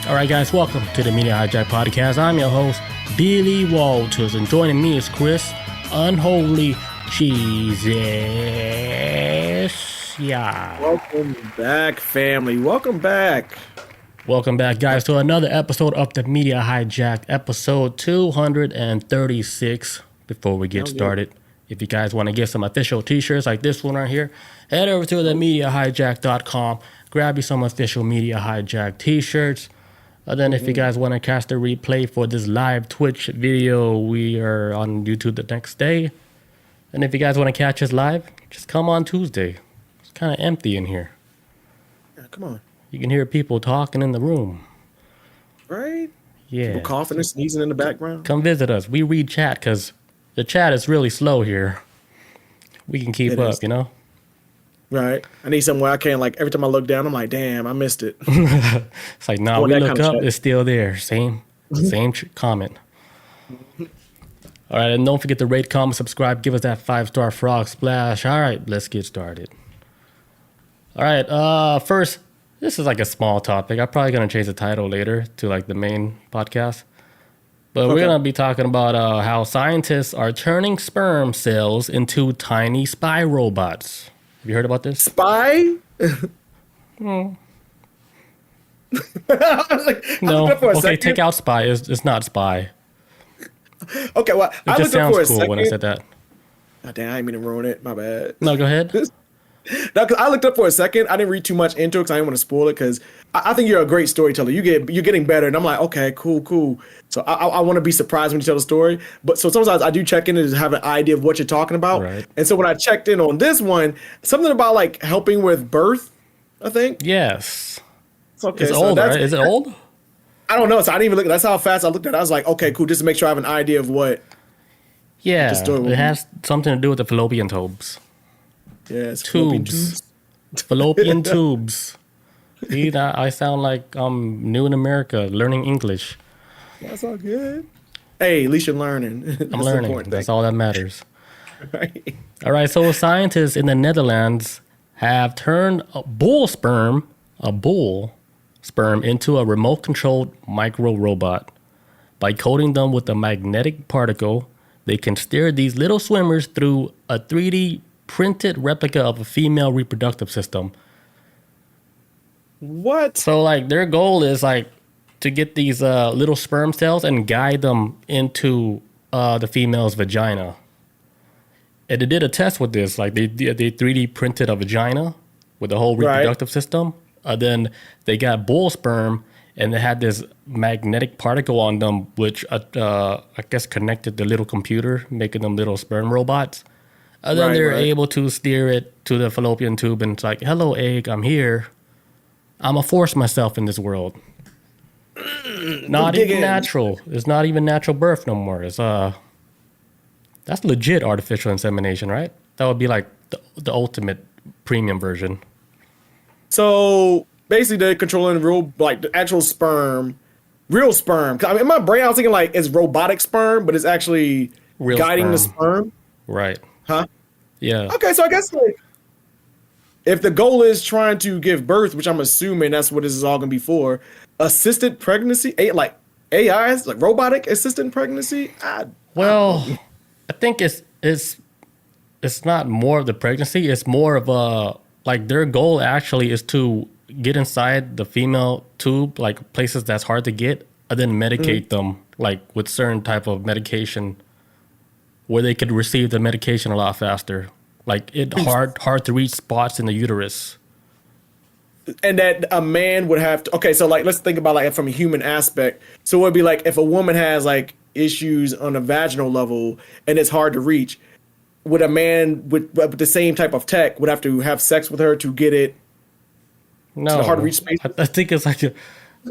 All right, guys, welcome to the Media Hijack Podcast. I'm your host, Billy Walters, and joining me is Chris, Unholy Jesus. Yeah. Welcome back, family. Welcome back. Welcome back, guys, to another episode of the Media Hijack, episode 236. Before we get started, if you guys want to get some official t-shirts like this one right here, head over to themediahijack.com, grab you some official Media Hijack t-shirts. Then if you guys want to catch the replay for this live Twitch video, we are on YouTube the next day. And if you guys want to catch us live, just come on Tuesday. It's kind of empty in here. Yeah, come on. You can hear people talking in the room. Right? Yeah. People coughing and sneezing in the background. Come visit us. We read chat because the chat is really slow here. We can keep up, you know? Right. I need somewhere I can, like, every time I look down, I'm like, damn, I missed it. It's like, nah, we look up, it's still there. Same comment. All right, and don't forget to rate, comment, subscribe, give us that 5-star frog splash. All right, let's get started. All right, first, this is like a small topic. I'm probably going to change the title later to like the main podcast. But we're going to be talking about how scientists are turning sperm cells into tiny spy robots. Have you heard about this? Spy? No. Okay, take out spy. It's not spy. Okay, well, it just sounds cool when I said that. Oh, damn, I didn't mean to ruin it. My bad. No, go ahead. No, because I looked up for a second. I didn't read too much into it because I didn't want to spoil it because I think you're a great storyteller. You're getting better. And I'm like, okay, cool. So I want to be surprised when you tell the story. But so sometimes I do check in and have an idea of what you're talking about. Right. And so when I checked in on this one, something about like helping with birth, I think. Yes. Okay, it's old, right? Is it old? I don't know. So I didn't even look. That's how fast I looked at it. I was like, okay, cool. Just to make sure I have an idea of what. Yeah, it has something to do with the fallopian tubes. Yes, tubes. Fallopian tubes. See, I sound like I'm new in America, learning English. That's all good. Hey, at least you're learning. I'm learning. That's all that matters. Right. All right, so scientists in the Netherlands have turned a bull sperm into a remote-controlled micro-robot. By coating them with a magnetic particle, they can steer these little swimmers through a 3D printed replica of a female reproductive system. What? So, like, their goal is, like, to get these little sperm cells and guide them into the female's vagina. And they did a test with this. Like, they 3D printed a vagina with the whole reproductive system. Then they got bull sperm, and they had this magnetic particle on them, which I guess connected the little computer, making them little sperm robots. And then they're able to steer it to the fallopian tube, and it's like, hello, egg, I'm here. I'm going to force myself in this world. Not even natural. It's not even natural birth no more. It's that's legit artificial insemination, right? That would be like the ultimate premium version. So basically, they're controlling the actual sperm, real sperm. 'Cause, I mean, in my brain, I was thinking like it's robotic sperm, but it's actually real guiding sperm. the sperm. Right. Huh? Yeah. Okay, so I guess like if the goal is trying to give birth, which I'm assuming that's what this is all gonna be for, assisted pregnancy, like AIs, like robotic assisted pregnancy. I think it's not more of the pregnancy. It's more of a like their goal actually is to get inside the female tube, like places that's hard to get, and then medicate them like with certain type of medication where they could receive the medication a lot faster. Like hard to reach spots in the uterus. And that a man would have to, okay, so like let's think about like from a human aspect. So it would be like if a woman has like issues on a vaginal level and it's hard to reach, would a man with the same type of tech would have to have sex with her to get it to the hard to reach space? I think it's like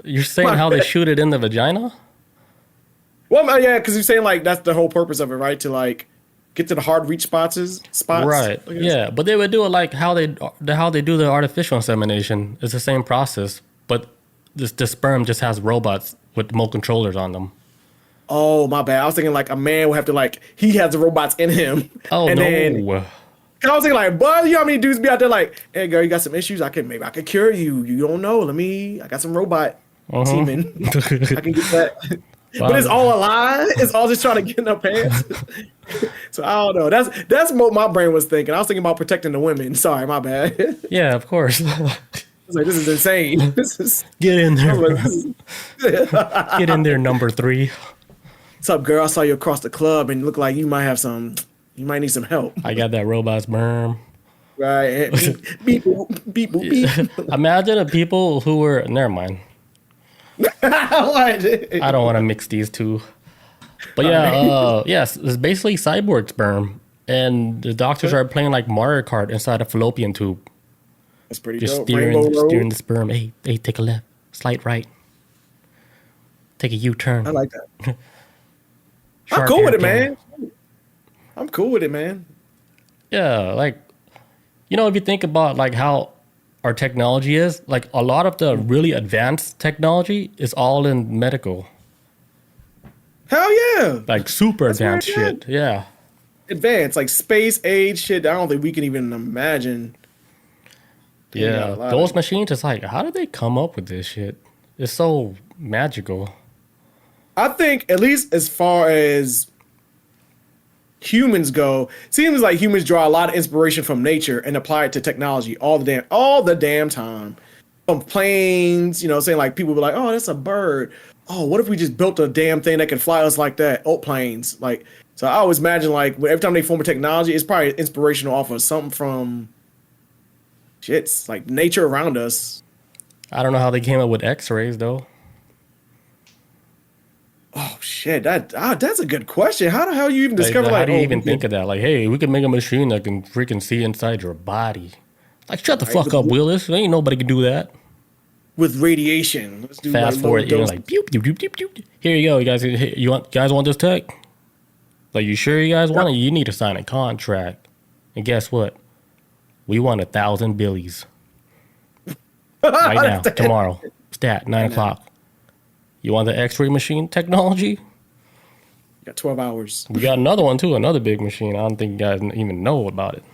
you're saying how they shoot it in the vagina? Well, yeah, because you're saying like that's the whole purpose of it, right? To like get to the hard reach spots. Right. Yeah, but they would do it like how they do the artificial insemination. It's the same process, but the sperm just has robots with remote controllers on them. Oh, my bad. I was thinking like a man would have to like he has the robots in him. Oh, and no. Then, I was thinking like, boy, you know how many dudes be out there like, hey girl, you got some issues? I could cure you. You don't know. I got some robot. semen. I can get that. Wow. But it's all a lie. It's all just trying to get in her pants. So I don't know. That's what my brain was thinking. I was thinking about protecting the women. Sorry, my bad. Yeah, of course. I was like, this is insane. This is Get in there. like, Get in there, number 3. what's up, girl? I saw you across the club and look like you might need some help. I got that robot sperm. Right. Beep, boop, beep, boop, beep. Imagine the people who were. Never mind. I don't want to mix these two. But yeah, yes, it's basically cyborg sperm, and the doctors are playing like Mario Kart inside a fallopian tube, That's pretty just dope. steering the sperm. Hey, take a left, slight right, take a U-turn. I like that. I'm Sharp cool with it, hairpin. man. I'm cool with it, man. Yeah, like, if you think about like how our technology is, like a lot of the really advanced technology is all in medical, Hell yeah. like super advanced very shit. Yeah. Advanced, like space age shit. I don't think we can even imagine. Yeah, a lot those of- machines, it's like, how did they come up with this shit? It's so magical. I think, at least as far as humans go, seems like humans draw a lot of inspiration from nature and apply it to technology all the damn time. From planes, saying like people be like, oh, that's a bird. Oh, what if we just built a damn thing that can fly us like that? Oh, planes. Like, so I always imagine like every time they form a technology, it's probably inspirational off of something from shits like nature around us. I don't know how they came up with X-rays though. Oh shit, that's a good question. How the hell you even discover How like do you oh, even we think can- of that? Like, hey, we can make a machine that can freaking see inside your body. Like, shut the fuck up, Willis. Ain't nobody can do that. with radiation? Let's do Fast like forward, low you're dose- like, pew, pew, pew, pew, pew. Here you go, you guys. You guys want this tech? Like, you sure you guys want it? You need to sign a contract. And guess what? We want 1,000 billies right now, tomorrow. Stat 9 o'clock. You want the X-ray machine technology? got 12 hours. We got another one too, another big machine. I don't think you guys even know about it.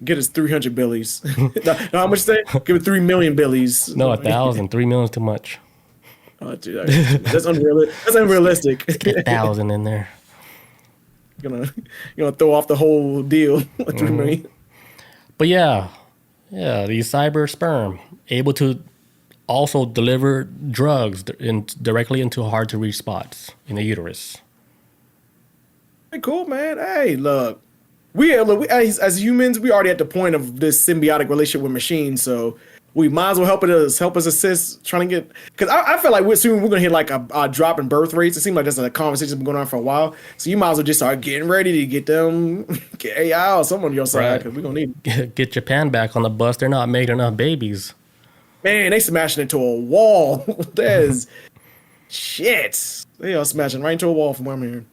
Get us 300 billies. No, how much they? Give it 3 million billies. No, 1,000. 3 million is too much. Oh, dude, that's unrealistic. That's unrealistic. Get 1,000 in there. You're gonna throw off the whole deal. 3 million. But yeah, these cyber sperm able to also deliver drugs directly into hard to reach spots in the uterus. Hey, cool, man. Hey, look, we as humans, we already at the point of this symbiotic relationship with machines, so we might as well help us assist trying to get. Because I feel like we're gonna hit like a drop in birth rates. It seems like that's a conversation that's been going on for a while. So you might as well just start getting ready to get AI or someone on your side because we're gonna need. Get Japan back on the bus. They're not making enough babies. Man, they smashing into a wall. There's shit. They are smashing right into a wall from what I'm hearing.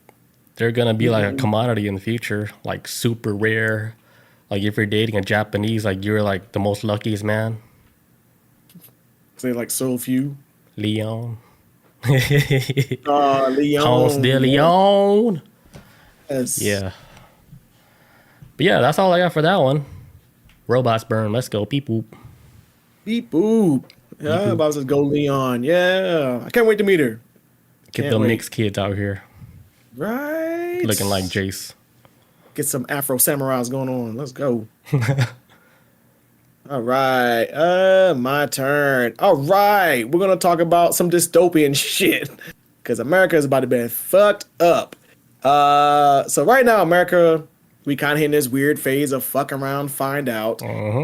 They're gonna be like a commodity in the future, like super rare. Like if you're dating a Japanese, like you're like the most luckiest man. Say like so few. Leon. Leon. Ponce de Leon. Yes. Yeah. But yeah, that's all I got for that one. Robot sperm. Let's go. Beep boop. Beep boop. Yeah, about to go Leon. Yeah. I can't wait to meet her. Get Can't them wait. mixed kids out here Right. looking like Jace. Get some Afro samurais going on. Let's go. All right. My turn. All right. We're gonna talk about some dystopian shit. Cause America is about to be fucked up. So right now, America, we kind of in this weird phase of fuck around, find out.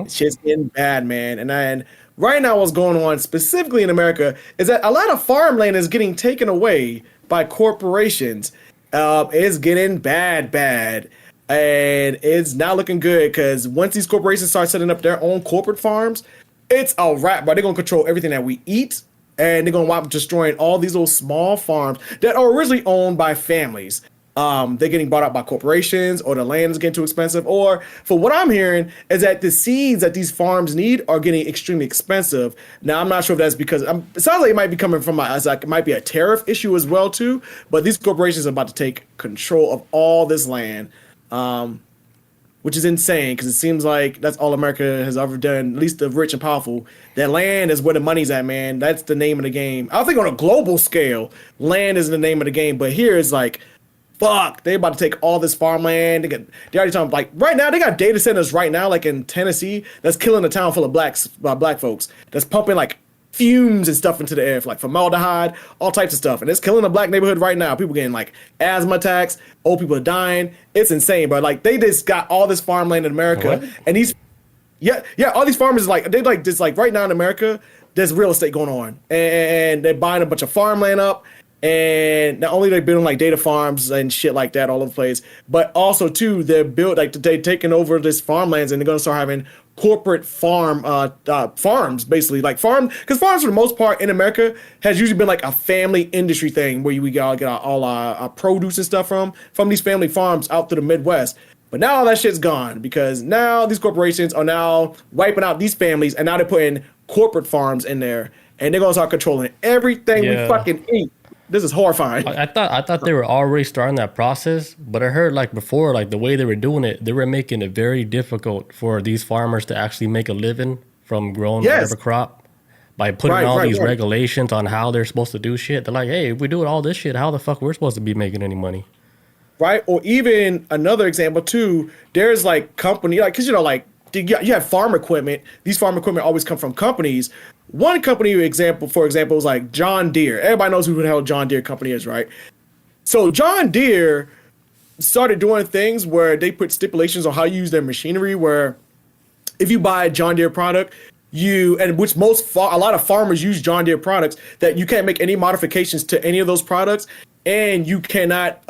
Shit's getting bad, man. And then right now, what's going on specifically in America is that a lot of farmland is getting taken away by corporations. It's getting bad. And it's not looking good because once these corporations start setting up their own corporate farms, it's a wrap, bro. They're going to control everything that we eat. And they're going to wind up destroying all these little small farms that are originally owned by families. They're getting bought out by corporations, or the land is getting too expensive, or for what I'm hearing is that the seeds that these farms need are getting extremely expensive. Now, I'm not sure if that's because it sounds like it might be coming from it might be a tariff issue as well too. But these corporations are about to take control of all this land. which is insane because it seems like that's all America has ever done, at least the rich and powerful. That land is where the money's at, man. That's the name of the game. I think on a global scale, land is the name of the game. But here it's like, fuck, they about to take all this farmland. They already talking, like, right now, they got data centers right now, like in Tennessee, that's killing a town full of black folks. That's pumping, like, fumes and stuff into the air, like formaldehyde, all types of stuff. And it's killing a black neighborhood right now. People getting like asthma attacks, old people are dying. It's insane, bro. Like they just got all this farmland in America. What? And all these farmers they like just like right now in America, there's real estate going on. And they're buying a bunch of farmland up. And not only they're building like data farms and shit like that all over the place, but also too they're taking over this farmlands and they're gonna start having corporate farms basically, like because farms for the most part in America has usually been like a family industry thing where we gotta get all our produce and stuff from these family farms out to the Midwest. But now all that shit's gone because now these corporations are now wiping out these families and now they're putting corporate farms in there and they're gonna start controlling everything we fucking eat. This is horrifying. I thought they were already starting that process, but I heard like before, like the way they were doing it, they were making it very difficult for these farmers to actually make a living from growing whatever crop by putting all these regulations on how they're supposed to do shit. They're like, hey, if we do all this shit, how the fuck we're supposed to be making any money? Right? Or even another example too, there's like company, like, cause you know, like you have farm equipment. These farm equipment always come from companies. One company for example, is like John Deere. Everybody knows who the hell John Deere company is, right? So John Deere started doing things where they put stipulations on how you use their machinery, where if you buy a John Deere product, a lot of farmers use John Deere products, that you can't make any modifications to any of those products. And you cannot,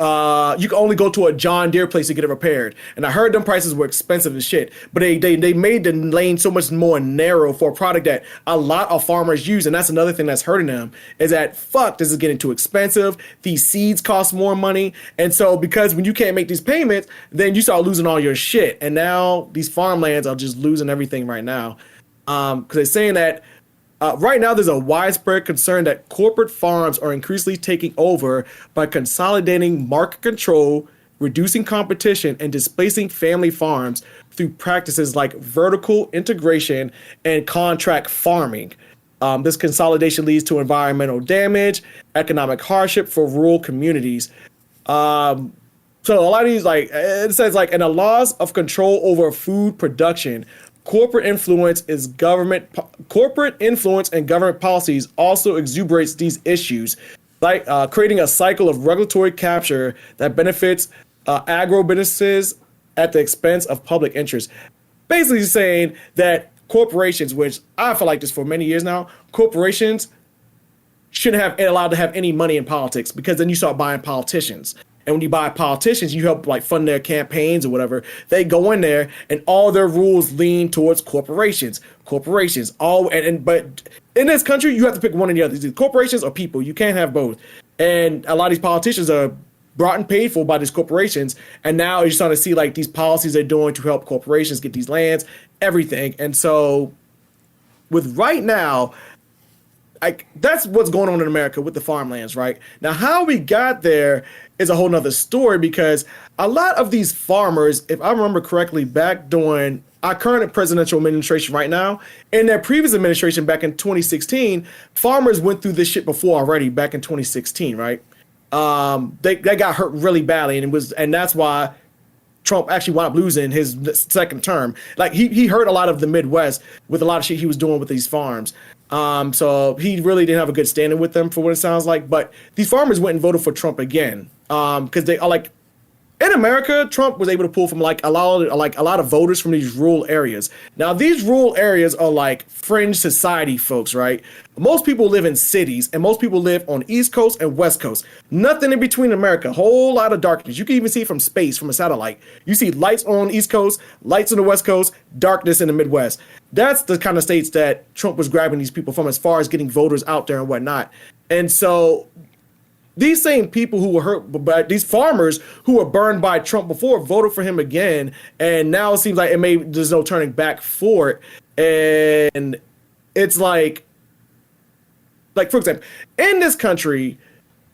you can only go to a John Deere place to get it repaired. And I heard them prices were expensive as shit, but they made the lane so much more narrow for a product that a lot of farmers use. And that's another thing that's hurting them, is that, this is getting too expensive. These seeds cost more money. And so because when you can't make these payments, then you start losing all your shit. And now these farmlands are just losing everything right now. Because they're saying that, right now, there's a widespread concern that corporate farms are increasingly taking over by consolidating market control, reducing competition, and displacing family farms through practices like vertical integration and contract farming. This consolidation leads to environmental damage, economic hardship for rural communities. So a lot of these, like, it says, like, and the loss of control over food production. Corporate influence and government policies also exuberates these issues, like creating a cycle of regulatory capture that benefits agro businesses at the expense of public interest. Basically saying that corporations, which I feel like this for many years now, corporations shouldn't have allowed to have any money in politics, because then you start buying politicians. And when you buy politicians, you help like fund their campaigns or whatever. They go in there and all their rules lean towards corporations. But in this country, you have to pick one or the other. Either corporations or people. You can't have both. And a lot of these politicians are brought and paid for by these corporations. And now you're starting to see like these policies they're doing to help corporations get these lands, everything. And so with right now, like, that's what's going on in America with the farmlands, right? Now, how we got there is a whole nother story, because a lot of these farmers, if I remember correctly, back during our current presidential administration right now, in their previous administration back in 2016, farmers went through this shit before already back in 2016, right? They got hurt really badly, and that's why Trump actually wound up losing his second term. Like, he hurt a lot of the Midwest with a lot of shit he was doing with these farms. So he really didn't have a good standing with them, for what it sounds like. But these farmers went and voted for Trump again, because they are like, in America, Trump was able to pull from like a lot of voters from these rural areas. Now, these rural areas are like fringe society folks, right? Most people live in cities, and most people live on East Coast and West Coast. Nothing in between America. Whole lot of darkness. You can even see it from space, from a satellite. You see lights on the East Coast, lights on the West Coast, darkness in the Midwest. That's the kind of states that Trump was grabbing these people from, as far as getting voters out there and whatnot. And so these same people who were hurt by these farmers who were burned by Trump before voted for him again, and now it seems like there's no turning back for it. And it's like for example, in this country,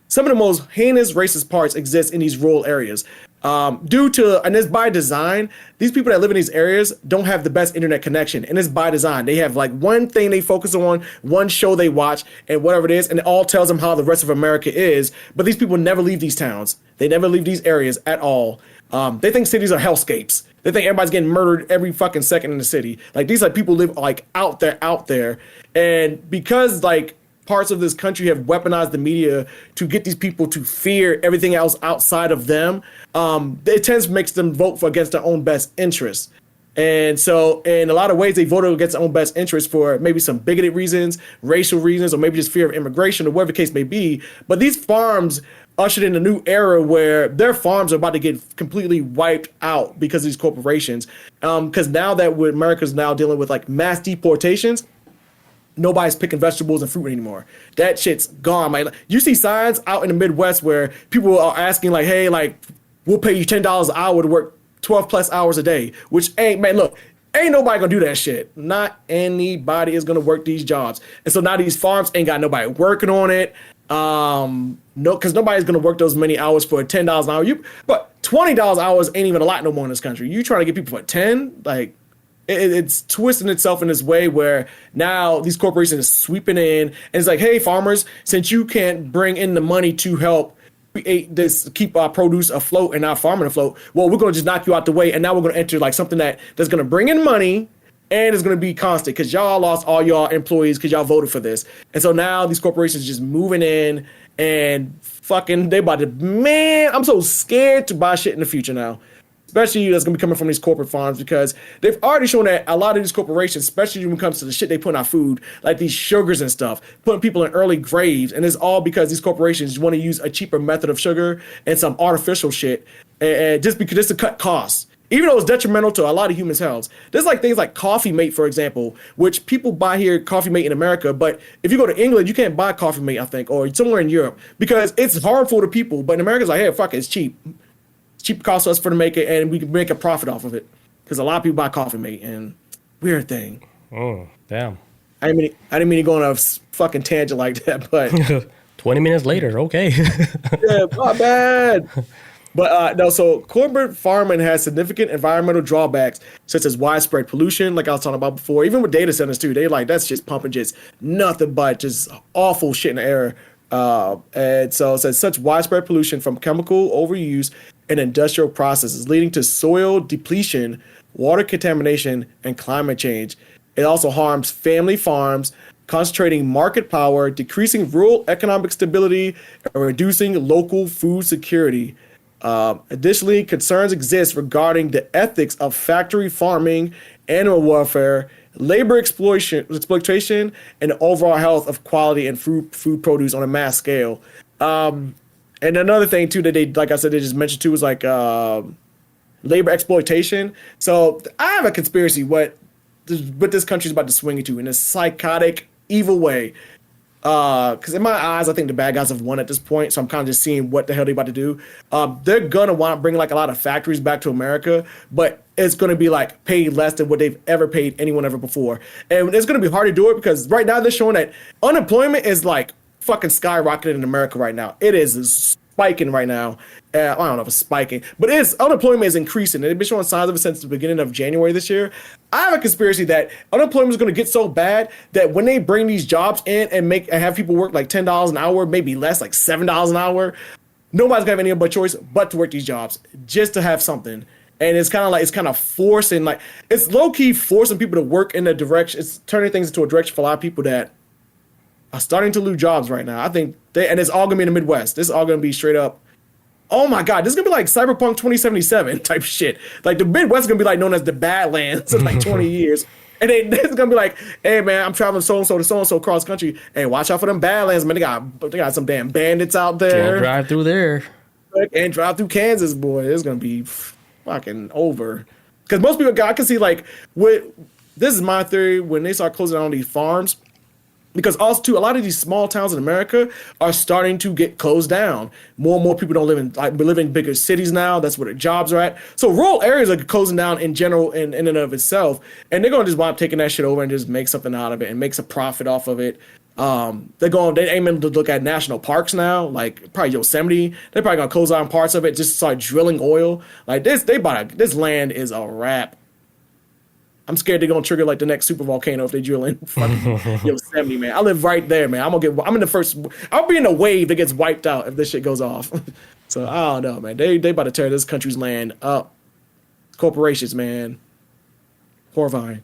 some of the most heinous racist parts exist in these rural areas. Due to, and it's by design, these people that live in these areas don't have the best internet connection, and it's by design. They have like one thing they focus on, one show they watch, and whatever it is, and it all tells them how the rest of America is. But these people never leave these towns. They never leave these areas at all. They think cities are hellscapes. They think everybody's getting murdered every fucking second in the city. Like these like people live like out there, and because like parts of this country have weaponized the media to get these people to fear everything else outside of them, it tends to make them vote for against their own best interests. And so in a lot of ways, they voted against their own best interests for maybe some bigoted reasons, racial reasons, or maybe just fear of immigration or whatever the case may be. But these farms ushered in a new era where their farms are about to get completely wiped out because of these corporations. Because now that America's now dealing with like mass deportations, nobody's picking vegetables and fruit anymore. That shit's gone. Like you see signs out in the Midwest where people are asking like, hey, like we'll pay you $10 an hour to work 12 plus hours a day, which ain't nobody gonna do that shit. Not anybody is gonna work these jobs. And so now these farms ain't got nobody working on it. Because nobody's gonna work those many hours for $10 an hour. But $20 hours ain't even a lot no more in this country. You trying to get people for 10? Like it's twisting itself in this way where now these corporations are sweeping in and it's like, hey, farmers, since you can't bring in the money to help create this, keep our produce afloat and our farming afloat, well, we're going to just knock you out the way. And now we're going to enter like something that's going to bring in money and it's going to be constant because y'all lost all y'all employees because y'all voted for this. And so now these corporations just moving in and fucking, they about to, man, I'm so scared to buy shit in the future now. Especially that's going to be coming from these corporate farms because they've already shown that a lot of these corporations, especially when it comes to the shit they put in our food, like these sugars and stuff, putting people in early graves. And it's all because these corporations want to use a cheaper method of sugar and some artificial shit and just to cut costs. Even though it's detrimental to a lot of humans' health. There's like things like Coffee Mate, for example, which people buy here, Coffee Mate in America. But if you go to England, you can't buy Coffee Mate, I think, or somewhere in Europe because it's harmful to people. But in America, it's like, hey, fuck it, it's cheap. Cheap cost us for to make it, and we can make a profit off of it. Because a lot of people buy Coffee Mate, and weird thing. Oh, damn. I didn't mean to go on a fucking tangent like that, but 20 minutes later, okay. yeah, my bad. But no, so corporate farming has significant environmental drawbacks, such as widespread pollution, like I was talking about before. Even with data centers too, they like that's just pumping just nothing but just awful shit in the air. And so it says such widespread pollution from chemical overuse and industrial processes leading to soil depletion, water contamination, and climate change. It also harms family farms, concentrating market power, decreasing rural economic stability, and reducing local food security. Additionally, concerns exist regarding the ethics of factory farming, animal welfare, labor exploitation, and the overall health of quality and food produce on a mass scale. And another thing too that they, like I said, they just mentioned too was like labor exploitation. So I have a conspiracy what this country is about to swing into in a psychotic, evil way. Because in my eyes, I think the bad guys have won at this point. So I'm kind of just seeing what the hell they're about to do. They're gonna want to bring like a lot of factories back to America, but it's gonna be like paid less than what they've ever paid anyone ever before. And it's gonna be hard to do it because right now they're showing that unemployment is like fucking skyrocketing in America right now. It is spiking right now. I don't know if it's spiking, but unemployment is increasing. And they've been showing signs of it since the beginning of January this year. I have a conspiracy that unemployment is going to get so bad that when they bring these jobs in and have people work like $10 an hour, maybe less, like $7 an hour, nobody's gonna have any other choice but to work these jobs just to have something. And it's kind of forcing, like it's low key forcing people to work in a direction. It's turning things into a direction for a lot of people that are starting to lose jobs right now. I think and it's all gonna be in the Midwest. This is all gonna be straight up. Oh my God, this is gonna be like Cyberpunk 2077 type shit. Like the Midwest is gonna be like known as the Badlands in like 20 years. And then it's gonna be like, hey man, I'm traveling so and so to so and so across country. Hey, watch out for them Badlands, man. They got some damn bandits out there. Can't drive through there. And drive through Kansas, boy. It's gonna be fucking over. Because most people, I can see like this is my theory when they start closing down these farms. Because also too, a lot of these small towns in America are starting to get closed down. More and more people don't live in we live in bigger cities now. That's where their jobs are at. So rural areas are closing down in general in and of itself. And they're gonna just wind up taking that shit over and just make something out of it and makes a profit off of it. They aiming to look at national parks now, like probably Yosemite. They're probably gonna close down parts of it, just start drilling oil. Like this land is a wrap. I'm scared they're gonna trigger like the next super volcano if they drill in fucking Yosemite, man. I live right there, man. I'm in the first. I'll be in a wave that gets wiped out if this shit goes off. So I don't know, man. They about to tear this country's land up. Corporations, man. Horrifying.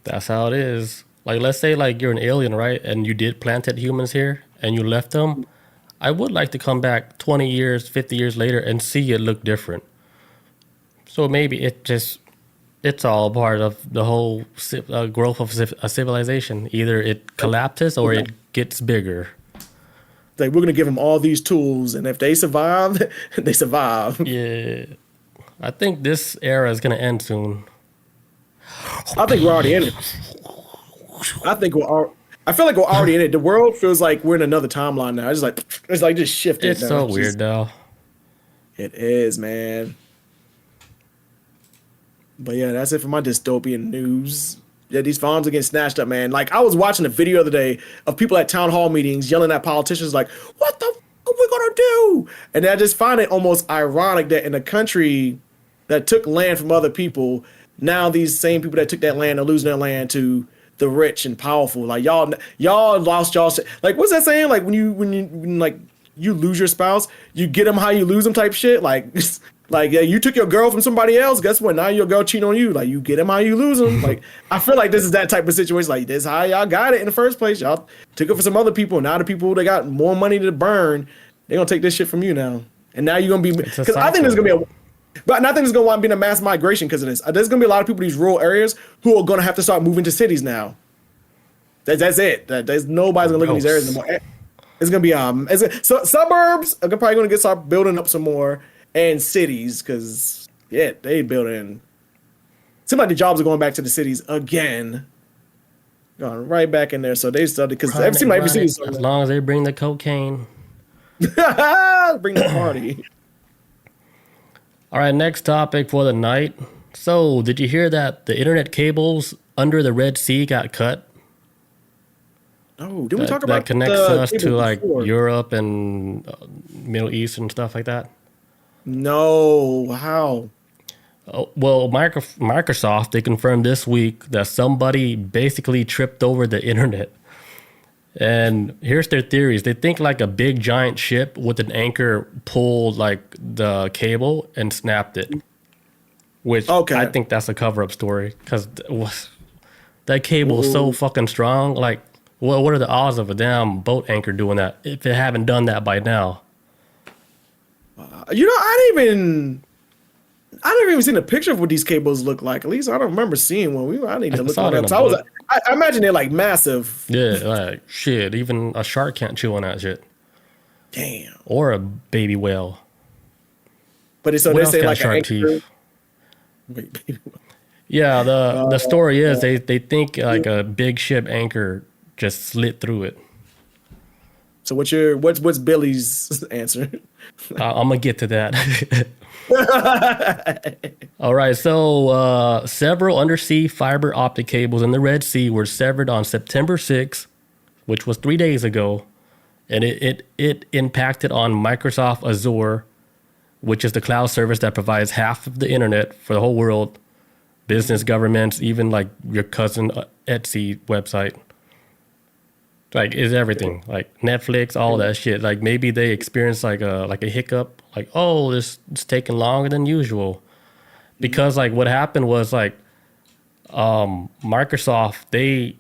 That's how it is. Like, let's say like you're an alien, right? And you did planted humans here and you left them. I would like to come back 20 years, 50 years later and see it look different. So maybe it's all part of the whole growth of a civilization. Either it collapses or it gets bigger. Like, we're gonna give them all these tools, and if they survive, they survive. Yeah, I think this era is gonna end soon. I think we're already in it. I feel like we're already in it. The world feels like we're in another timeline now. It's like just shifted. It's so weird, though. It is, man. But yeah, that's it for my dystopian news. Yeah, these farms are getting snatched up, man. Like, I was watching a video the other day of people at town hall meetings yelling at politicians like, what the f are we gonna do? And I just find it almost ironic that in a country that took land from other people, now these same people that took that land are losing their land to the rich and powerful. Like, y'all lost y'all shit. Like, what's that saying? Like, when you lose your spouse, you get them how you lose them type shit. Like, yeah, you took your girl from somebody else. Guess what? Now your girl cheating on you. Like, you get them how you lose them. Like, I feel like this is that type of situation. Like, this is how y'all got it in the first place. Y'all took it for some other people. Now the people that got more money to burn, they're gonna take this shit from you now. And now you're gonna be, because I think there's gonna be but I think there's gonna wind up being a mass migration because of this. There's gonna be a lot of people in these rural areas who are gonna have to start moving to cities now. That's it. There's nobody's gonna live in these areas anymore. It's gonna be so suburbs are probably gonna start building up some more. And cities, because, yeah, they building. Seems like the jobs are going back to the cities again. Going right back in there. So they started, because it seems like every city. As long as they bring the cocaine. Bring the party. All right, next topic for the night. So, did you hear that the internet cables under the Red Sea got cut? Oh, did we talk about that connects us to, like, Europe and Middle East and stuff like that? No, how? Well, Microsoft, they confirmed this week that somebody basically tripped over the internet. And here's their theories. They think like a big giant ship with an anchor pulled like the cable and snapped it. Which I think that's a cover-up story because that cable is so fucking strong. Like, what are the odds of a damn boat anchor doing that if it haven't done that by now? I never even seen a picture of what these cables look like. At least I don't remember seeing one. I need to look at them. I imagine they're like massive. Yeah, like shit. Even a shark can't chew on that shit. Damn. Or a baby whale. But so they say like shark teeth. Yeah, the story is they think like a big ship anchor just slid through it. So what's Billy's answer? I'm gonna get to that. All right, so several undersea fiber optic cables in the Red Sea were severed on September 6th, which was 3 days ago, and it impacted on Microsoft Azure, which is the cloud service that provides half of the internet for the whole world, business, governments, even like your cousin Etsy website. Like, is everything like Netflix, all that shit. Like, maybe they experienced like a hiccup, like, oh, this is taking longer than usual, because like what happened was like Microsoft they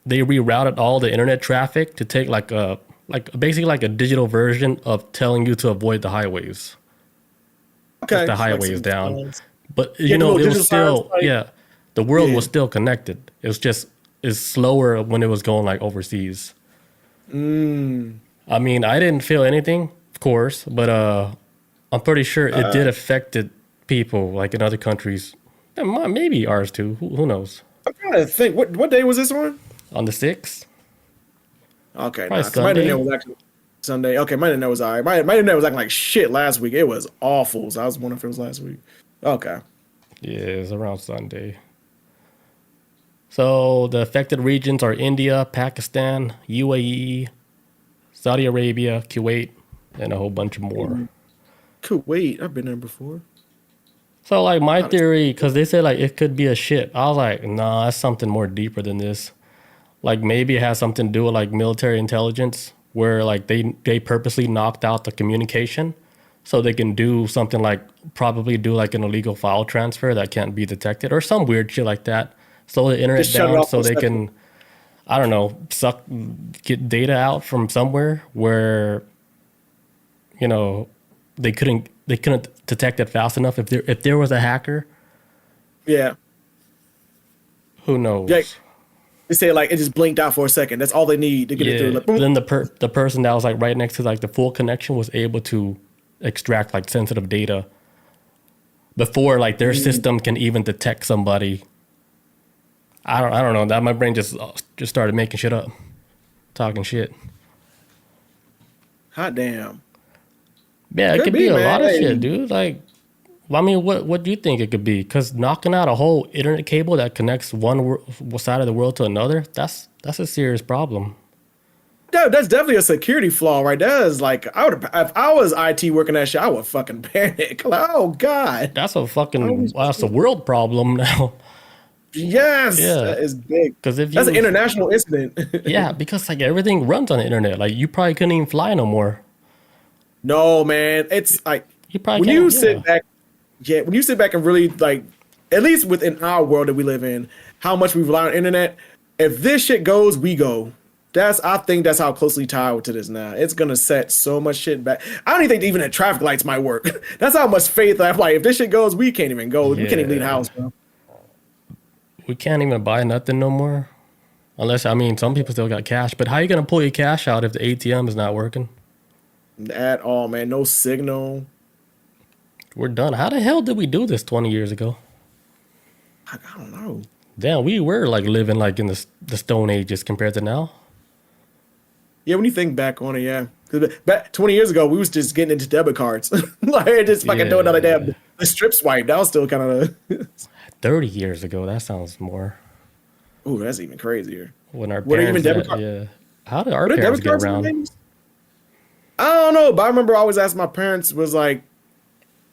rerouted all the internet traffic to take basically like a digital version of telling you to avoid the highways. Okay, like the highways down, but it was still the world was still connected. It was just. Is slower when it was going like overseas. I mean, I didn't feel anything, of course, but I'm pretty sure it did affected people like in other countries. Maybe ours too. Who knows? I'm trying to think. What day was this one? On the 6th. Okay, my internet was actually Sunday. Okay, my internet was alright. My internet was acting like shit last week. It was awful. So I was wondering if it was last week. Okay. Yeah, it was around Sunday. So the affected regions are India, Pakistan, UAE, Saudi Arabia, Kuwait, and a whole bunch of more. Kuwait, I've been there before. So like my theory, because they said like it could be a ship. I was like, nah, that's something more deeper than this. Like maybe it has something to do with like military intelligence, where like they purposely knocked out the communication, so they can do something like probably do like an illegal file transfer that can't be detected or some weird shit like that. Slow the internet Just shut it down off so for a they second. can, I don't know, get data out from somewhere where, you know, they couldn't detect it fast enough. If there was a hacker, Yeah. who knows? Yeah. They say like it just blinked out for a second. That's all they need to get it through. Yeah. Like, boom. Then the person that was like right next to like the full connection was able to extract like sensitive data before like their system can even detect somebody. I don't know. That my brain just started making shit up, talking shit. Hot damn. Yeah, it Could could be, be a man. lot of Hey. shit, dude. Like, I mean, what do you think it could be? Because knocking out a whole internet cable that connects one side of the world to another, that's a serious problem. That's definitely a security flaw, right? That is like I would if I was IT working that shit, I would fucking panic. Like, oh god. That's a world problem now. Yes, Yeah, that is big. because if That's an you international incident. yeah, because like everything runs on the internet. Like you probably couldn't even fly no more. No, man. It's like You probably when can't. you Yeah. sit back, when you sit back and really like, at least within our world that we live in, how much we rely on internet. If this shit goes, we go. I think that's how closely tied to this now. It's gonna set so much shit back. I don't even think even the traffic lights might work. That's how much faith I have. Like, if this shit goes, we can't even go. We can't even leave the Yeah. house, bro. We can't even buy nothing no more. Unless, I mean, some people still got cash. But how you going to pull your cash out if the ATM is not working? At all, man. No signal. We're done. How the hell did we do this 20 years ago? I don't know. Damn, we were like living like in the Stone Ages compared to now. Yeah, when you think back on it, yeah. 'Cause back 20 years ago, we was just getting into debit cards. Like, just fucking doing another damn the strip swipe. That was still kind of. 30 years ago, that sounds more. Ooh, that's even crazier. When our Were there even parents, debit cards? yeah. How did our Were there parents debit get cards in the around? 90s? I don't know, but I remember I always asked my parents was like,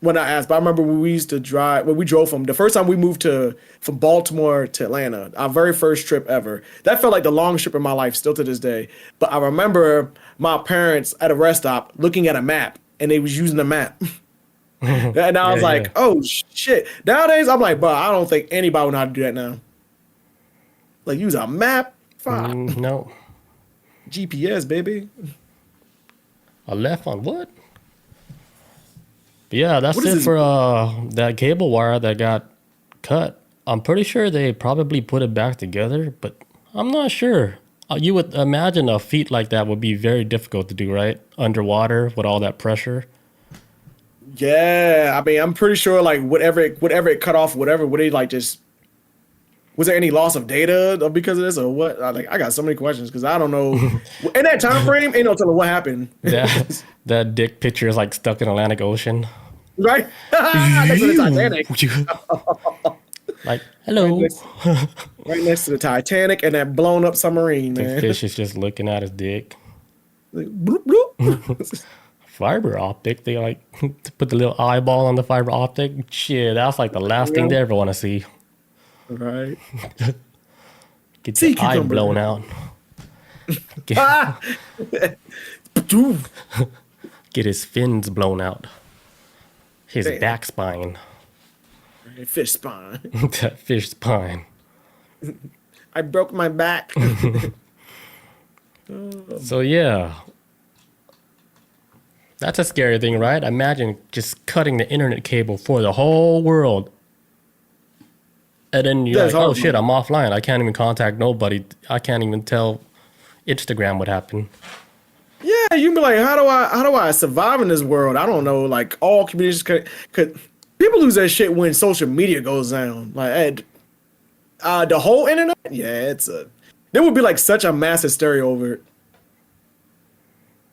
when I asked, but I remember when we used to drive, when we drove from the first time we moved from Baltimore to Atlanta, our very first trip ever. That felt like the longest trip in my life, still to this day. But I remember my parents at a rest stop looking at a map, and they was using the map. And I was like, oh shit. Nowadays, I'm like, bro, I don't think anybody would know how to do that now. Like, use a map? Fuck. No. GPS, baby. I left on what? But yeah, that's What is it this? for that cable wire that got cut. I'm pretty sure they probably put it back together, but I'm not sure. You would imagine a feat like that would be very difficult to do, right? Underwater with all that pressure. Yeah, I mean, I'm pretty sure like whatever it cut off, whatever, would it like just was there any loss of data because of this or what? I got so many questions because I don't know. In that time frame, ain't no telling what happened. That dick picture is like stuck in Atlantic Ocean. Right? Next to the Titanic. Like, hello. Right next to the Titanic and that blown up submarine, The man. fish is just looking at his dick. Like, bloop, bloop. Fiber optic. They like put the little eyeball on the fiber optic. Shit, that's like the last thing they ever want to see. Right. Get Sea your eye cucumber. blown out. Get his fins blown out. His Damn. back spine. Fish spine. That fish spine. I broke my back. So yeah. That's a scary thing, right? Imagine just cutting the internet cable for the whole world. And then you're That's like, oh horrible. shit, I'm offline. I can't even contact nobody. I can't even tell Instagram what happened. Yeah, you be like, how do I survive in this world? I don't know. Like all communities could people lose their shit when social media goes down. Like the whole internet. Yeah, there would be like such a mass hysteria over it.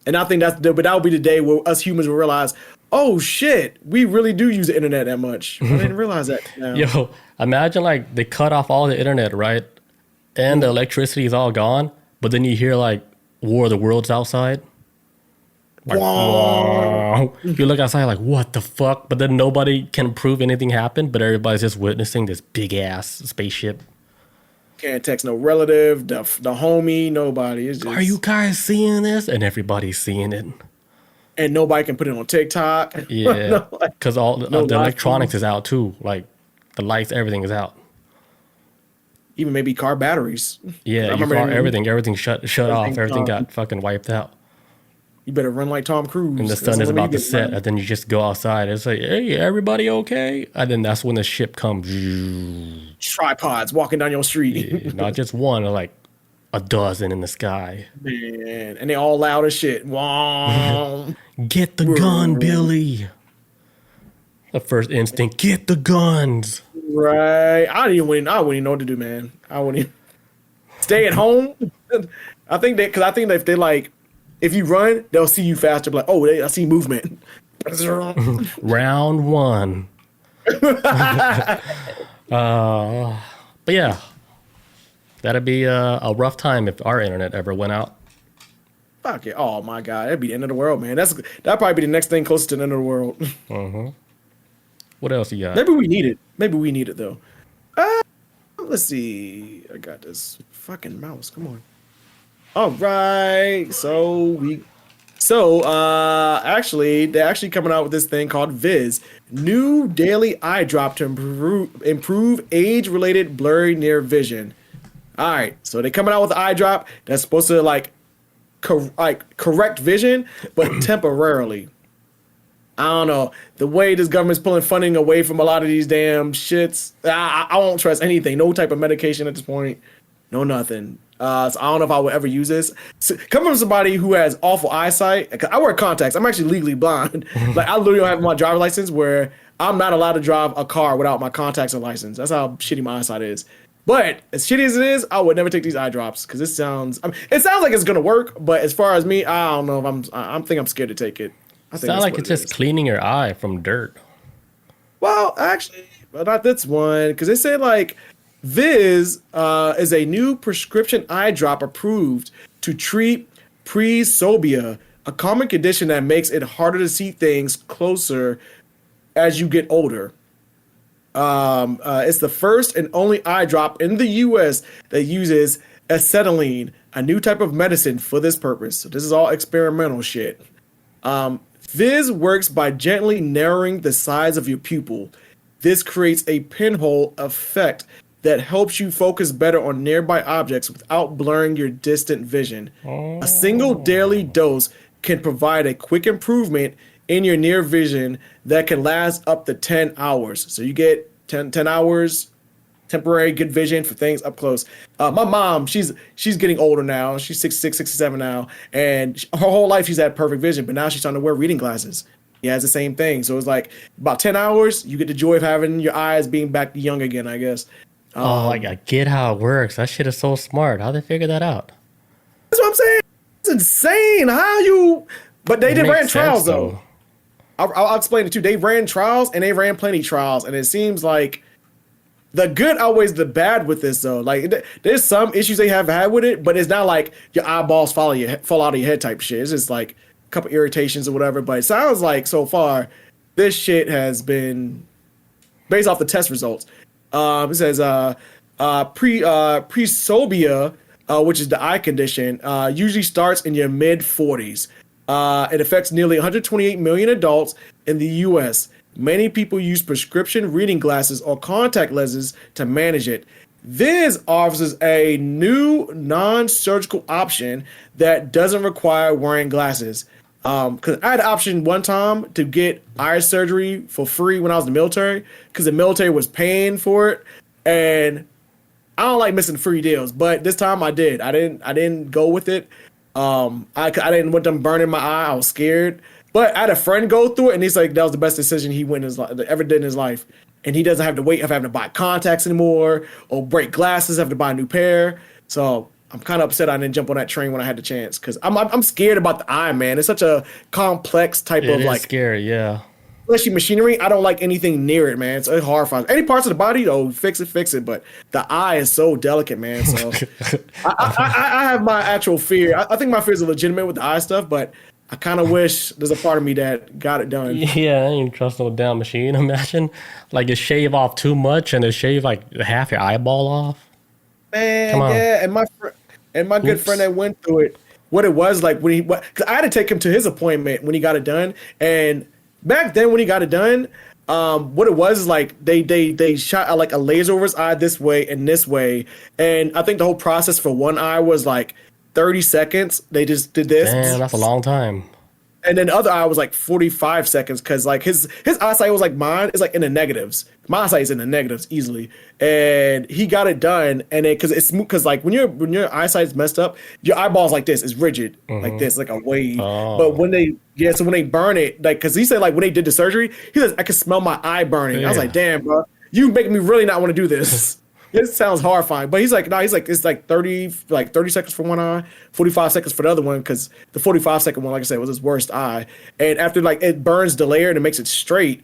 And I think but that would be the day where us humans will realize, oh shit, we really do use the internet that much. I didn't realize that. Now. Yo, imagine like they cut off all the internet, right? and the electricity is all gone, but then you hear like War of the Worlds outside. Like, wow. You look outside like, what the fuck? But then nobody can prove anything happened, but everybody's just witnessing this big ass spaceship. Can't text no relative, the homie, nobody. It's just, are you guys seeing this? And everybody's seeing it. And nobody can put it on TikTok. Yeah, because all the electronics is out too. Like the lights, everything is out. Even maybe car batteries. Yeah, everything shut off. Everything got fucking wiped out. You better run like Tom Cruise. And the sun is about to set, and then you just go outside. It's like, hey, everybody okay? And then that's when the ship comes. Tripods walking down your street. Yeah, not just one, like a dozen in the sky. Man, and they all loud as shit. Get the gun, Billy. The first instinct, get the guns. Right. I wouldn't even know what to do, man. I wouldn't even stay at home. I think that if they like, if you run, they'll see you faster. Like, oh, I see movement. Round one. But yeah, that'd be a rough time if our internet ever went out. Fuck it. Oh my God. That'd be the end of the world, man. That'd probably be the next thing closest to the end of the world. What else you got? Maybe we need it though. Let's see. I got this fucking mouse. Come on. All right. Actually, they're actually coming out with this thing called Viz, new daily eye drop to improve age-related blurry near vision. All right. So they're coming out with the eye drop that's supposed to correct vision, but temporarily. I don't know. The way this government's pulling funding away from a lot of these damn shits, I won't trust anything. No type of medication at this point. No nothing. So I don't know if I would ever use this. So, coming from somebody who has awful eyesight, I wear contacts. I'm actually legally blind. Like I literally don't have my driver's license where I'm not allowed to drive a car without my contacts and license. That's how shitty my eyesight is. But as shitty as it is, I would never take these eye drops because it sounds like it's gonna work. But as far as me, I don't know if I think I'm scared to take it. I think sounds like it's just cleaning your eye from dirt. Well, actually, but not this one because they say like Viz is a new prescription eye drop approved to treat presbyopia, a common condition that makes it harder to see things closer as you get older. It's the first and only eye drop in the U.S. that uses acetylene, a new type of medicine for this purpose. So this is all experimental shit. Viz works by gently narrowing the size of your pupil. This creates a pinhole effect that helps you focus better on nearby objects without blurring your distant vision. A single daily dose can provide a quick improvement in your near vision that can last up to 10 hours. So you get 10 hours temporary good vision for things up close. My mom, she's getting older now. She's 66, 67 now. And her whole life she's had perfect vision, but now she's starting to wear reading glasses. Yeah, it's the same thing. So it's like about 10 hours, you get the joy of having your eyes being back young again, I guess. I get how it works. That shit is so smart. How'd they figure that out? That's what I'm saying. It's insane. How you... But they did ran trials, though. I'll explain it too. They ran trials, and they ran plenty trials. And it seems like the good outweighs the bad with this, though. Like, there's some issues they have had with it, but it's not like your eyeballs fall out of your head type shit. It's just like a couple irritations or whatever. But it sounds like so far, this shit has been based off the test results. It says presbyopia, which is the eye condition, usually starts in your mid-40s. It affects nearly 128 million adults in the U.S. Many people use prescription reading glasses or contact lenses to manage it. Viz offers a new non-surgical option that doesn't require wearing glasses. Because I had an option one time to get eye surgery for free when I was in the military, because the military was paying for it, and I don't like missing free deals. But this time I did. I didn't go with it. I didn't want them burning my eye. I was scared. But I had a friend go through it, and he's like, that was the best decision he ever did in his life. And he doesn't have to wait of having to buy contacts anymore or break glasses, have to buy a new pair. So I'm kind of upset I didn't jump on that train when I had the chance, because I'm scared about the eye, man. It's such a complex type of like scary, yeah. fleshy machinery, I don't like anything near it, man. So it horrifies. Any parts of the body, though, fix it. But the eye is so delicate, man. So I have my actual fear. I think my fears are legitimate with the eye stuff, but I kind of wish there's a part of me that got it done. Yeah, I ain't trust no damn machine. Imagine like you shave off too much and it shave like half your eyeball off. Man, yeah, and my good friend that went through it, what it was like because I had to take him to his appointment when he got it done, and back then when he got it done, what it was is like they shot like a laser over his eye this way and this way, and I think the whole process for one eye was like 30 seconds. They just did this. Damn, that's a long time. And then the other eye was like 45 seconds because like his eyesight was like mine. It's like in the negatives. My eyesight is in the negatives easily. And he got it done. And then because it's smooth, because like when your eyesight's messed up, your eyeball's like this. It's rigid like this, like a wave. Oh. But when they burn it, like because he said like when they did the surgery, he says I could smell my eye burning. Yeah. I was like, damn, bro, you make me really not want to do this. It sounds horrifying, but he's like, it's like 30 seconds for one eye, 45 seconds for the other one, because the 45-second one, like I said, was his worst eye. And after like it burns the layer and it makes it straight,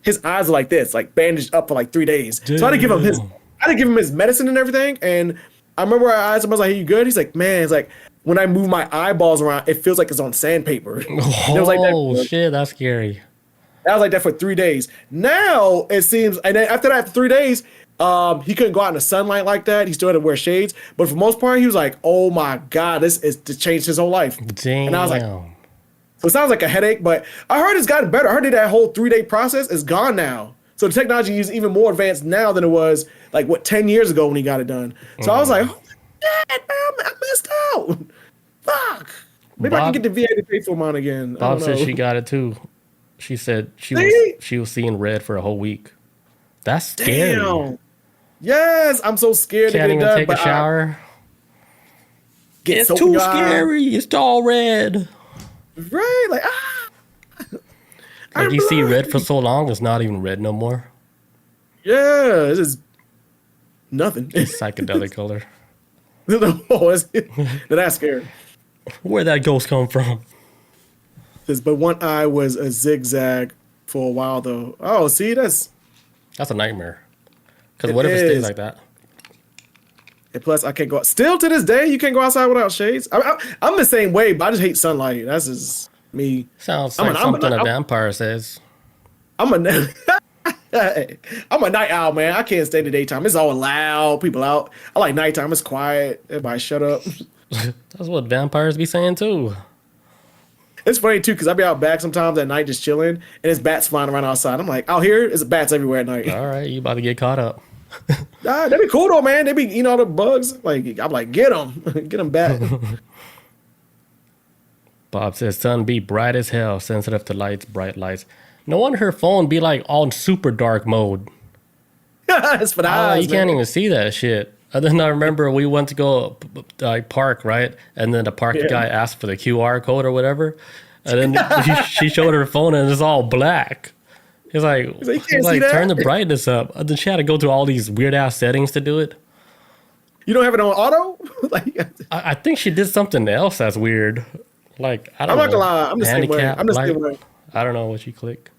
his eyes are like this, like bandaged up for like 3 days. Damn. So I had to give him his medicine and everything. And I remember I asked him, I was like, "Hey, you good?" He's like, "Man, it's like when I move my eyeballs around, it feels like it's on sandpaper." Oh shit, that's scary. That was like that for 3 days. Now it seems, and then after that, for 3 days. He couldn't go out in the sunlight like that. He still had to wear shades. But for the most part, he was like, "Oh my God, this is to change his whole life." Damn. And I was like, so it sounds like a headache, but I heard it's gotten better. I heard that whole 3-day process is gone now. So the technology is even more advanced now than it was like 10 years ago when he got it done. So I was like, "Oh my God, man, I missed out. Fuck. Maybe I can get the VA to pay for mine again." Bob said she got it too. She said she was seeing red for a whole week. That's scary. Damn. Yes, I'm so scared Can't to get even it done. take a shower. It's too scary. It's all red. Right? Like, Like you see red for so long, it's not even red no more. Yeah, it's just nothing. It's psychedelic color. That's scary. Where'd that ghost come from? But one eye was a zigzag for a while, though. Oh, see, that's a nightmare. Because what if it stays like that? And plus, I can't go out. Still to this day, you can't go outside without shades. I'm the same way, but I just hate sunlight. That's just me. Sounds like something a vampire says. I'm a night owl, man. I can't stay in the daytime. It's all loud, people out. I like nighttime. It's quiet. Everybody shut up. That's what vampires be saying too. It's funny too because I be out back sometimes at night just chilling, and there's bats flying around outside. I'm like, out here, there's bats everywhere at night. All right, you about to get caught up. That'd be cool though, man. They be eating all the bugs. Like I'm like, get them back. Bob says, "Sun be bright as hell, sensitive to lights, bright lights. No wonder her phone be like all in super dark mode. It's for the eyes, you can't even see that shit." And then I remember we went to go park, right? And then the park guy asked for the QR code or whatever. And then she showed her phone and it's all black. He's like, turn the brightness up. And then she had to go through all these weird ass settings to do it. You don't have it on auto? I think she did something else that's weird. Like, I don't know. I'm not gonna lie. I'm the same way. I'm the same way. I don't know what she clicked.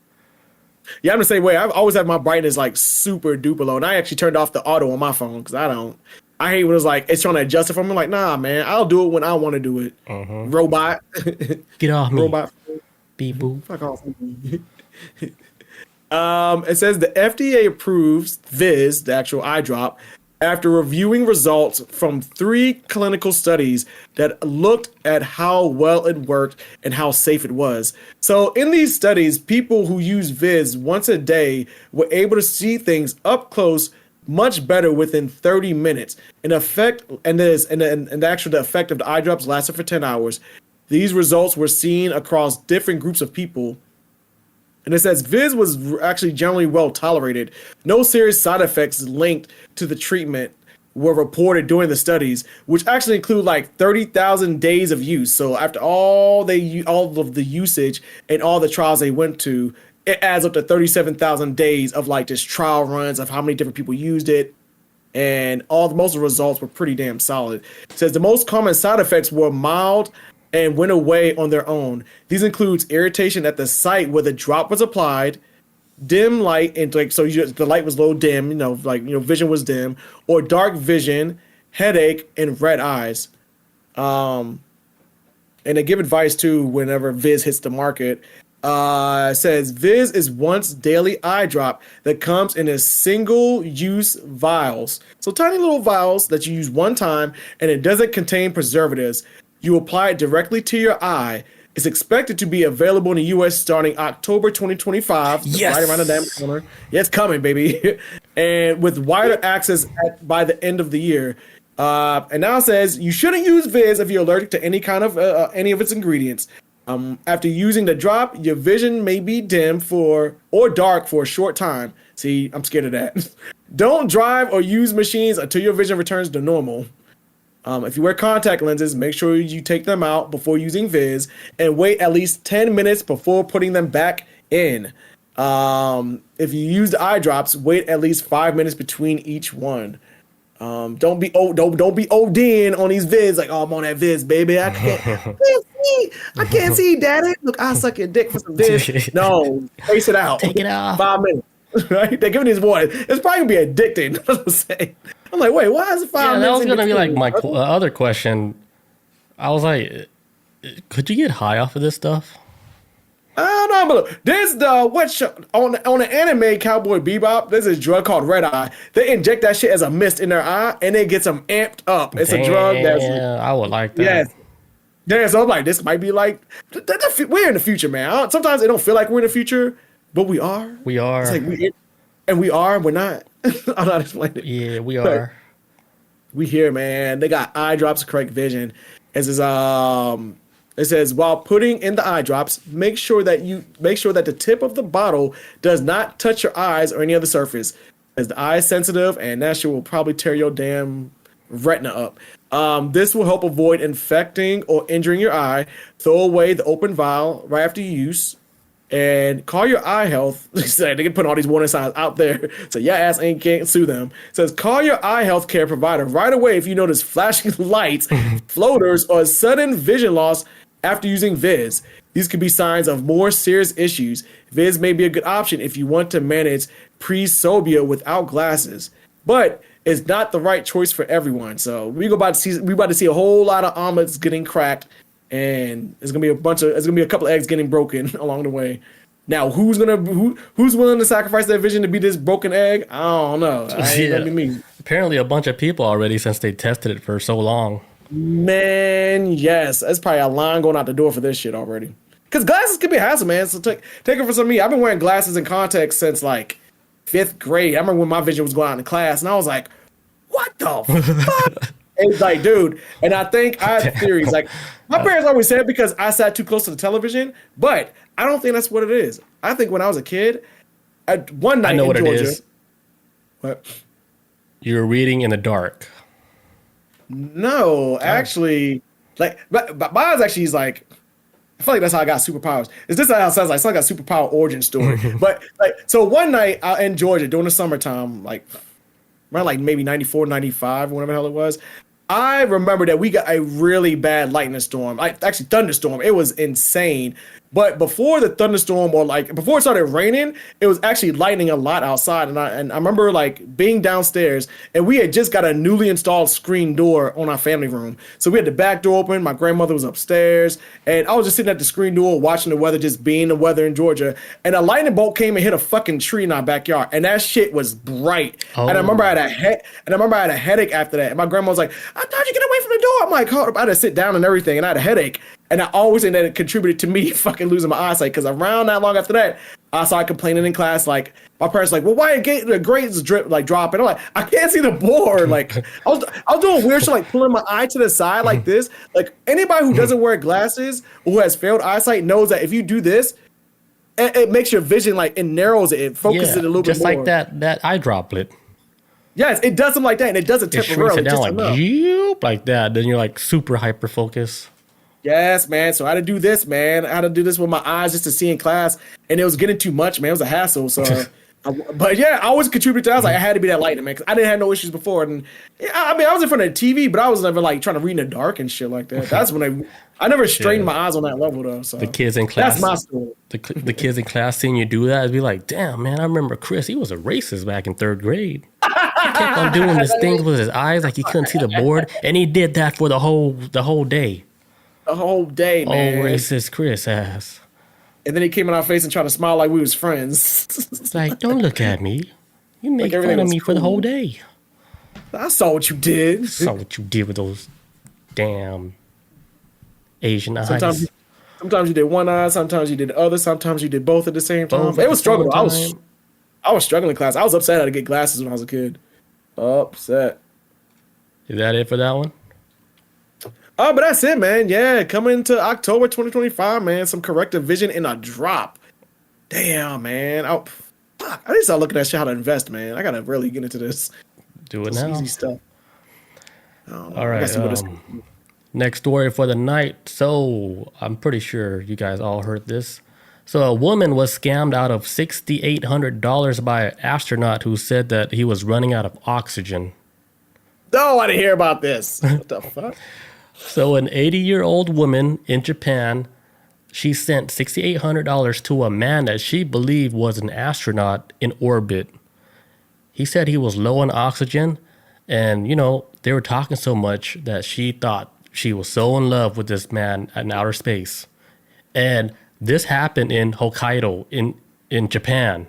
Yeah, I'm the same way. I've always had my brightness like super duper low. And I actually turned off the auto on my phone because I hate when it's like, it's trying to adjust it for me. I'm like, nah, man, I'll do it when I want to do it. Robot. Get off me. Robot. Beep boop. Fuck off me. It says the FDA approves Viz, the actual eye drop, after reviewing results from 3 clinical studies that looked at how well it worked and how safe it was. So in these studies, people who use Viz once a day were able to see things up close much better within 30 minutes. The effect of the eye drops lasted for 10 hours. These results were seen across different groups of people. And it says Viz was actually generally well tolerated. No serious side effects linked to the treatment were reported during the studies, which actually include like 30,000 days of use. So after all of the usage and all the trials they went to, it adds up to 37,000 days of like just trial runs of how many different people used it. And most of the results were pretty damn solid. It says the most common side effects were mild and went away on their own. These includes irritation at the site where the drop was applied, dim light, and like the light was low dim, vision was dim, or dark vision, headache, and red eyes. And they give advice too whenever Viz hits the market. Says Viz is once daily eye drop that comes in a single-use vials. So tiny little vials that you use one time, and it doesn't contain preservatives. You apply it directly to your eye. It's expected to be available in the U.S. starting October 2025. Yes. Right around the damn corner. Yeah, it's coming, baby. And with wider access by the end of the year. And now it says you shouldn't use Viz if you're allergic to any of its ingredients. After using the drop, your vision may be dim or dark for a short time. See, I'm scared of that. Don't drive or use machines until your vision returns to normal. If you wear contact lenses, make sure you take them out before using Viz and wait at least 10 minutes before putting them back in. If you use the eye drops, wait at least 5 minutes between each one. Don't be ODing on these Viz like, oh, I'm on that Viz, baby. I can't see, daddy. Look, I'll suck your dick for some Viz. No, face it out. Take it off. 5 minutes. Right? They're giving these boys. It's probably gonna be addicting. I'm like, wait, why is it 5 minutes? That was gonna be like my other question. I was like, could you get high off of this stuff? I don't know, but look, there's on the anime Cowboy Bebop, there's a drug called Red Eye. They inject that shit as a mist in their eye, and it gets them amped up. It's a drug that's... I would like that. Yes. Yeah, so I'm like, this might be like... We're in the future, man. Sometimes it don't feel like we're in the future, but we are. We are. It's like we are, we're not. I'm not explaining it. Yeah, we are. We here, man. They got eye drops to correct vision. It says, while putting in the eye drops, make sure that the tip of the bottle does not touch your eyes or any other surface, as the eye is sensitive and that shit will probably tear your damn retina up. This will help avoid infecting or injuring your eye. Throw away the open vial right after use. And call your eye health. They can put all these warning signs out there, so your ass can't sue them. It says call your eye health care provider right away if you notice flashing lights, floaters, or sudden vision loss after using Viz. These could be signs of more serious issues. Viz may be a good option if you want to manage presbyopia without glasses, but it's not the right choice for everyone. So we about to see a whole lot of omelets getting cracked. And it's gonna be a couple of eggs getting broken along the way. Now, who's willing to sacrifice their vision to be this broken egg? I don't know. Ain't gonna be me. Apparently, a bunch of people already since they tested it for so long. Man, yes, that's probably a line going out the door for this shit already. Because glasses can be a hassle, man. So take it for some of me. I've been wearing glasses and contacts since like 5th grade. I remember when my vision was going out in class, and I was like, "What the fuck?" It's like, dude, and I think I have theories. Like, my parents always said because I sat too close to the television, but I don't think that's what it is. I think when I was a kid, one night in Georgia, it is. What? You're reading in the dark. No, actually, like, but mine's actually is like, I feel like that's how I got superpowers. Is this how it sounds like? It's like a superpower origin story. But like, so one night out in Georgia during the summertime, like around like maybe 94, 95, whatever the hell it was. I remember that we got a really bad lightning storm. Actually, thunderstorm. It was insane. But before the thunderstorm, or like before it started raining, it was actually lightning a lot outside. And I remember like being downstairs, and we had just got a newly installed screen door on our family room. So we had the back door open. My grandmother was upstairs, and I was just sitting at the screen door watching the weather, just being the weather in Georgia. And a lightning bolt came and hit a fucking tree in our backyard, and that shit was bright. Oh. And I remember I had a headache after that. And my grandma was like, "I thought you get away from the door." I'm like, "Hold up!" I had to sit down and everything, and I had a headache. And I always think that it contributed to me fucking losing my eyesight, because around that long after that, I started complaining in class. Like, my parents like, "Well, why the grades dropping?" I'm like, "I can't see the board." Like, I was doing weird shit, like pulling my eye to the side like this. Like, anybody who doesn't wear glasses or who has failed eyesight knows that if you do this, it makes your vision, like, it narrows it focuses it a little bit more. Just like that eye droplet. Yes, it does something like that, and it does it temporarily. It shrinks it down like that. Then you're like super hyper focused. Yes, man. So I had to do this, man. I had to do this with my eyes just to see in class, and it was getting too much, man. It was a hassle. So But yeah, I always contributed to that. I was like, I had to be that light, man, because I didn't have no issues before. And yeah, I mean, I was in front of the TV, but I was never like trying to read in the dark and shit like that. That's when I never strained my eyes on that level though. So the kids in class, that's my story. The kids in class seeing you do that, I'd be like, damn, man, I remember Chris. He was a racist back in third grade. He kept on doing this thing with his eyes like he couldn't see the board, and he did that for the whole day. The whole day, man. Oh, racist Chris ass. And then he came in our face and tried to smile like we was friends. It's like, don't look at me. You make Like fun of me cool. for the whole day. I saw what you did. Saw what you did with those damn Asian eyes. Sometimes you did one eye, sometimes you did the other, sometimes you did both at the same time. Both at It the was struggle. same time. I was struggling in class. I was upset I had to get glasses when I was a kid. Upset. Is that it for that one? Oh, but that's it, man. Yeah, coming into October 2025, man. Some corrective vision in a drop. Damn, man. Oh, fuck. I need to start looking at shit how to invest, man. I gotta really get into this. Do it This now. easy stuff. All right. Next story for the night. So I'm pretty sure you guys all heard this. So a woman was scammed out of $6,800 by an astronaut who said that he was running out of oxygen. No, I didn't hear about this. What the fuck? So an 80-year-old woman in Japan, she sent $6,800 to a man that she believed was an astronaut in orbit. He said he was low on oxygen, and, you know, they were talking so much that she thought she was so in love with this man in outer space. And this happened in Hokkaido in Japan.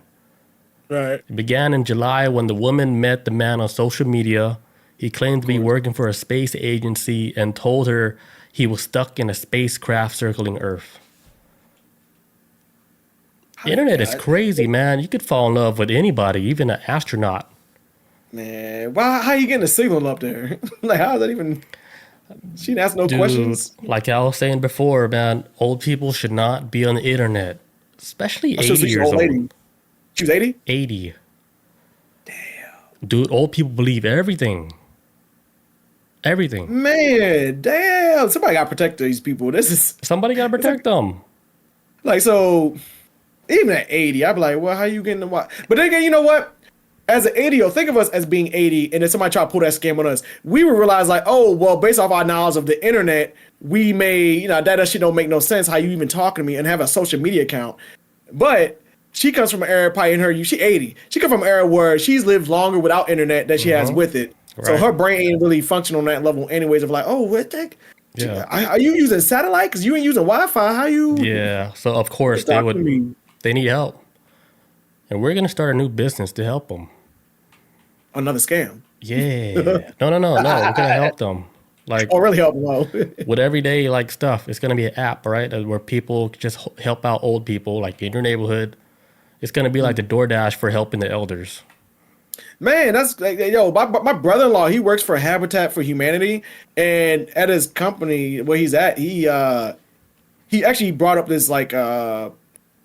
Right. It began in July when the woman met the man on social media. He claimed to be working for a space agency and told her he was stuck in a spacecraft circling Earth. The internet is crazy, man. You could fall in love with anybody, even an astronaut. Man, why? How you getting a signal up there? Like, how is that even? She didn't ask no questions. Like I was saying before, man, old people should not be on the internet, especially 80 years old. Lady. She was 80? 80. Damn. Dude, old people believe everything. Everything. Man, damn. Somebody got to protect these people. Somebody got to protect them. Like, so, even at 80, I'd be like, well, how you getting the what? But then again, you know what? As an 80, think of us as being 80, and then somebody try to pull that scam on us. We would realize, like, oh, well, based off our knowledge of the internet, we may, you know, that shit don't make no sense how you even talking to me and have a social media account. But she comes from an era, probably in her, she 80. She comes from an era where she's lived longer without internet than she has with it. Right. So her brain ain't really functioning on that level anyways of like, oh, what the heck? Yeah. Are you using satellite? Because you ain't using Wi-Fi. How you? Yeah. So, of course, they need help. And we're going to start a new business to help them. Another scam. Yeah. No. We're going to help them. Like, oh, really help them out. With everyday, like, stuff. It's going to be an app, right? Where people just help out old people, like, in your neighborhood. It's going to be like the DoorDash for helping the elders. Man, that's like, yo, my brother-in-law, he works for Habitat for Humanity, and at his company where he's at, he actually brought up this like I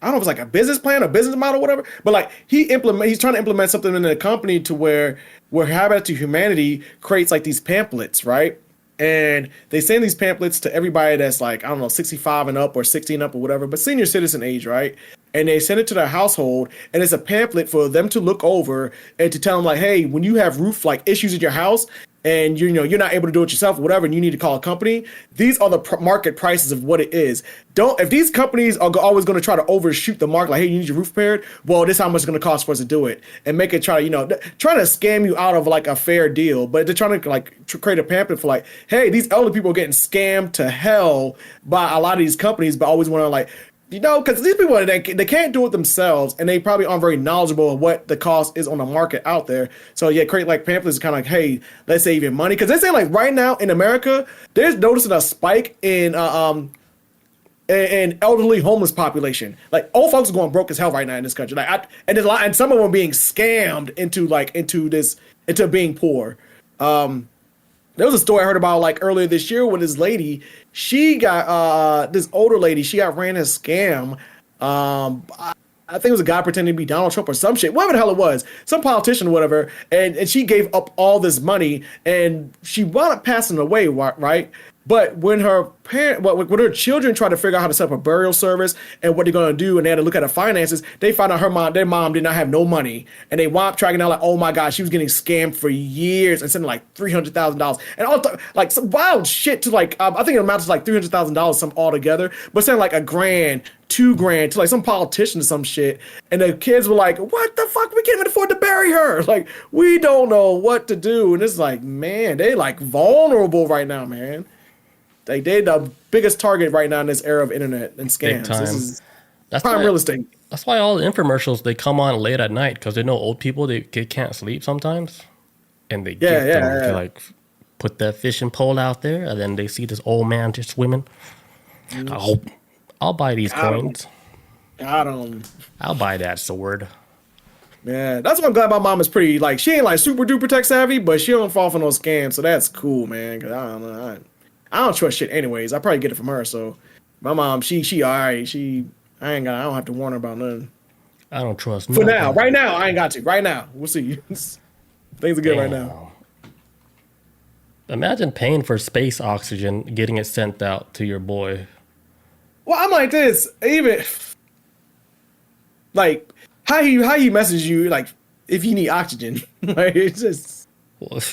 don't know if it's like a business plan or business model, whatever, but like he's trying to implement something in the company to where Habitat to Humanity creates like these pamphlets, right? And they send these pamphlets to everybody that's like, I don't know, 65 and up or 60 and up or whatever, but senior citizen age, right? And they send it to their household, and it's a pamphlet for them to look over and to tell them like, hey, when you have roof like issues in your house and you're not able to do it yourself or whatever, and you need to call a company, these are the market prices of what it is. If these companies are always going to try to overshoot the market, like, hey, you need your roof repaired, well, this is how much it's going to cost for us to do it, and make it trying to scam you out of like a fair deal. But they're trying to like create a pamphlet for like, hey, these elderly people are getting scammed to hell by a lot of these companies, but always want to like, because these people, they can't do it themselves, and they probably aren't very knowledgeable of what the cost is on the market out there. So yeah, create like pamphlets, kind of like, hey, let's save your money. Because they say like right now in America, there's noticing a spike in elderly homeless population. Like old folks are going broke as hell right now in this country. Like, and there's a lot, and some of them are being scammed into being poor. There was a story I heard about like earlier this year with this lady. She got this older lady. She got ran a scam. I think it was a guy pretending to be Donald Trump or some shit, whatever the hell it was, some politician or whatever. And she gave up all this money, and she wound up passing away, right? But when when her children try to figure out how to set up a burial service and what they're gonna do, and they had to look at her finances, they found out their mom did not have no money, and they wound up tracking out like, oh my god, she was getting scammed for years and sending like $300,000 and all like some wild shit to like I think it amounts to like $300,000 some altogether, but sending like $1,000, $2,000 to like some politician or some shit, and the kids were like, what the fuck, we can't even afford to bury her, like we don't know what to do, and it's like, man, they like vulnerable right now, man. Like they're the biggest target right now in this era of internet and scams. This is prime real estate. That's why all the infomercials, they come on late at night because they know old people, they can't sleep sometimes, and they get them to like put that fishing pole out there, and then they see this old man just swimming. I'll buy these coins. I'll buy that sword. Yeah, that's why I'm glad my mom is pretty, like, she ain't like super duper tech savvy, but she don't fall for those scams, so that's cool, man. Cause I don't know, I don't trust shit anyways. I probably get it from her. So my mom, she all right. I don't have to warn her about nothing. I don't trust for now. Right now, I ain't got to. Right now, we'll see. Things are good right now. Imagine paying for space oxygen, getting it sent out to your boy. Well, I'm like this. Even like how he message you, like if you need oxygen, like it's just. Well, if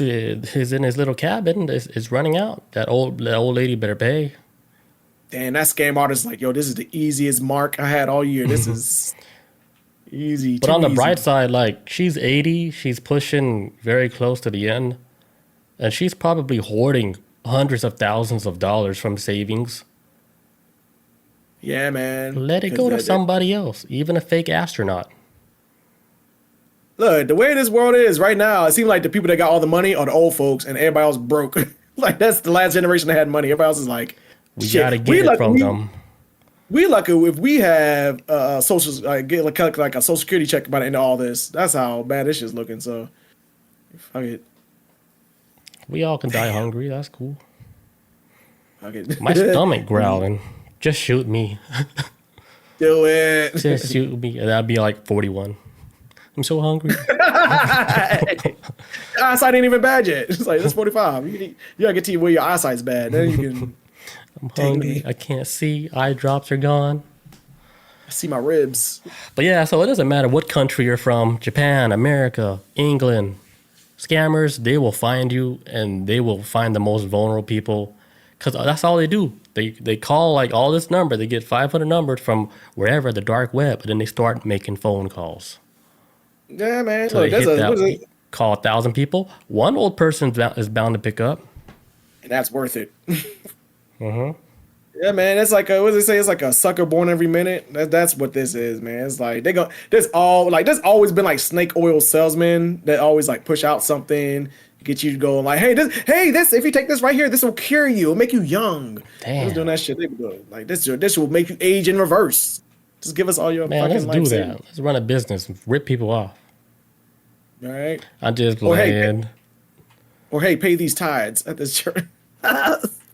he's in his little cabin, it's running out. That old lady better pay. Damn, that scam artist like, yo, this is the easiest mark I had all year. This is easy. But on the bright side, like, she's 80, she's pushing very close to the end, and she's probably hoarding hundreds of thousands of dollars from savings. Yeah, man. Let it go to somebody else, even a fake astronaut. Look, the way this world is right now, it seems like the people that got all the money are the old folks, and everybody else broke. Like that's the last generation that had money. Everybody else is like, we gotta get it from them. We lucky if we have get like a social security check by the end of all this. That's how bad this shit's looking. So, fuck it. We all can die hungry. That's cool. Fuck it. My stomach growling. Just shoot me. Do it. Just shoot me. That'd be like 41. I'm so hungry. Eyesight ain't even bad yet. It's like, that's 45. You gotta get to where your eyesight's bad. Then you can. I'm hungry. I can't see. Eye drops are gone. I see my ribs. But yeah, so it doesn't matter what country you're from. Japan, America, England. Scammers, they will find you and they will find the most vulnerable people. Because that's all they do. They call like all this number. They get 500 numbers from wherever, the dark web. And then they start making phone calls. Yeah, man. So they call 1,000 people. One old person is bound to pick up. And that's worth it. Yeah, man. It's like what does it say? It's like a sucker born every minute. That's what this is, man. It's like there's always been like snake oil salesmen that always like push out something, get you to go like, this if you take this right here, this will cure you. It'll make you young. Damn. Who's doing that shit? They be doing like this will make you age in reverse. Just give us all your fucking let's life do that. savings. Let's run a business and rip people off. All right. I'm just playing. Or hey, pay these tithes at this church.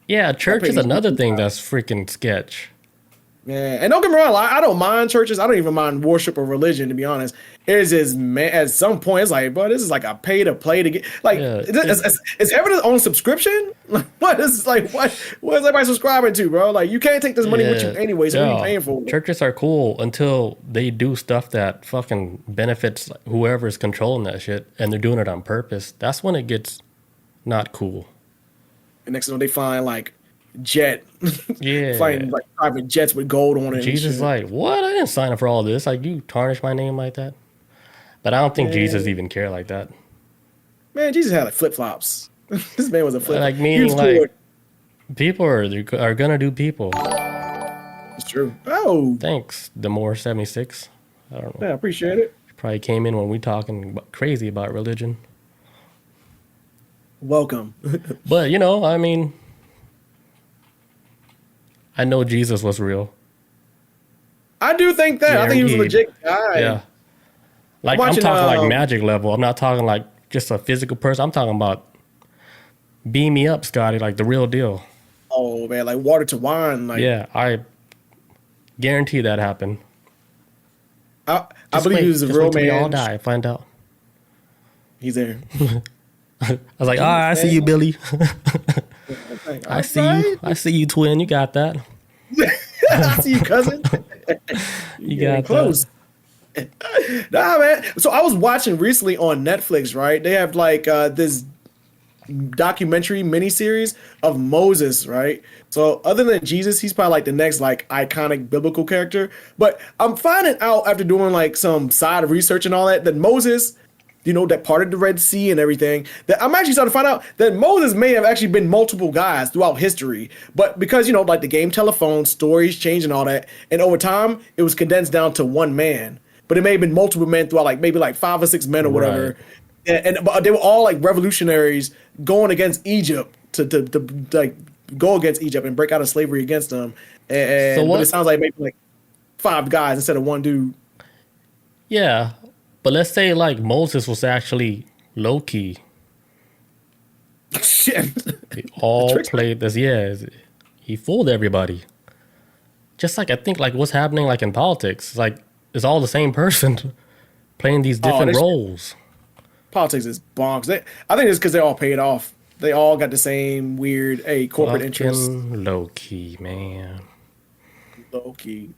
Yeah, church is another thing that's freaking sketch. Yeah, and don't get me wrong, I don't mind churches. I don't even mind worship or religion, to be honest. It's just, man, at some point, it's like, bro, this is like a pay to play to get. Like, is evidence on subscription? Like, what is everybody subscribing to, bro? Like, you can't take this money with you anyway, so what are you paying for? Churches are cool until they do stuff that fucking benefits whoever is controlling that shit, and they're doing it on purpose. That's when it gets not cool. And next thing they find like find like private jets with gold on it. Jesus, like, what? I didn't sign up for all this. Like, you tarnish my name like that. But I don't think Jesus even cared like that. Man, Jesus had like flip flops. This man was a flip. Like meaning like people are gonna do people. It's true. Oh, thanks, Demore 76. I don't know. Yeah, I appreciate it. Probably came in when we talking crazy about religion. Welcome. But I mean, I know Jesus was real. I do think that. I think he was a legit guy. Yeah. Like I'm talking like magic level. I'm not talking like just a physical person. I'm talking about beam me up, Scotty, like the real deal. Oh man, like water to wine. Like I guarantee that happened. I believe he was a real man. We all die. Find out. He's there. I was like, I see you, Billy. Like, I all see right. you. I see you, twin. You got that. I see you, cousin. You Getting got close. that. Nah, man. So I was watching recently on Netflix, right? They have like this documentary miniseries of Moses, right? So other than Jesus, he's probably like the next like iconic biblical character. But I'm finding out after doing like some side research and all that Moses, that parted the Red Sea and everything, that I'm actually starting to find out that Moses may have actually been multiple guys throughout history. But because, like the game telephone, stories change and all that, and over time, it was condensed down to one man. But it may have been multiple men throughout like maybe like 5 or 6 men or whatever. Right. But they were all like revolutionaries going against Egypt to like go against Egypt and break out of slavery against them. But it sounds like maybe like 5 guys instead of one dude. Yeah. But let's say like Moses was actually low key. Shit. They all played this. Yeah, he fooled everybody. Just like I think like what's happening like in politics, like it's all the same person playing these different roles. Politics is bonks. I think it's because they all paid off. They all got the same weird corporate interest. Low key, man. Low key.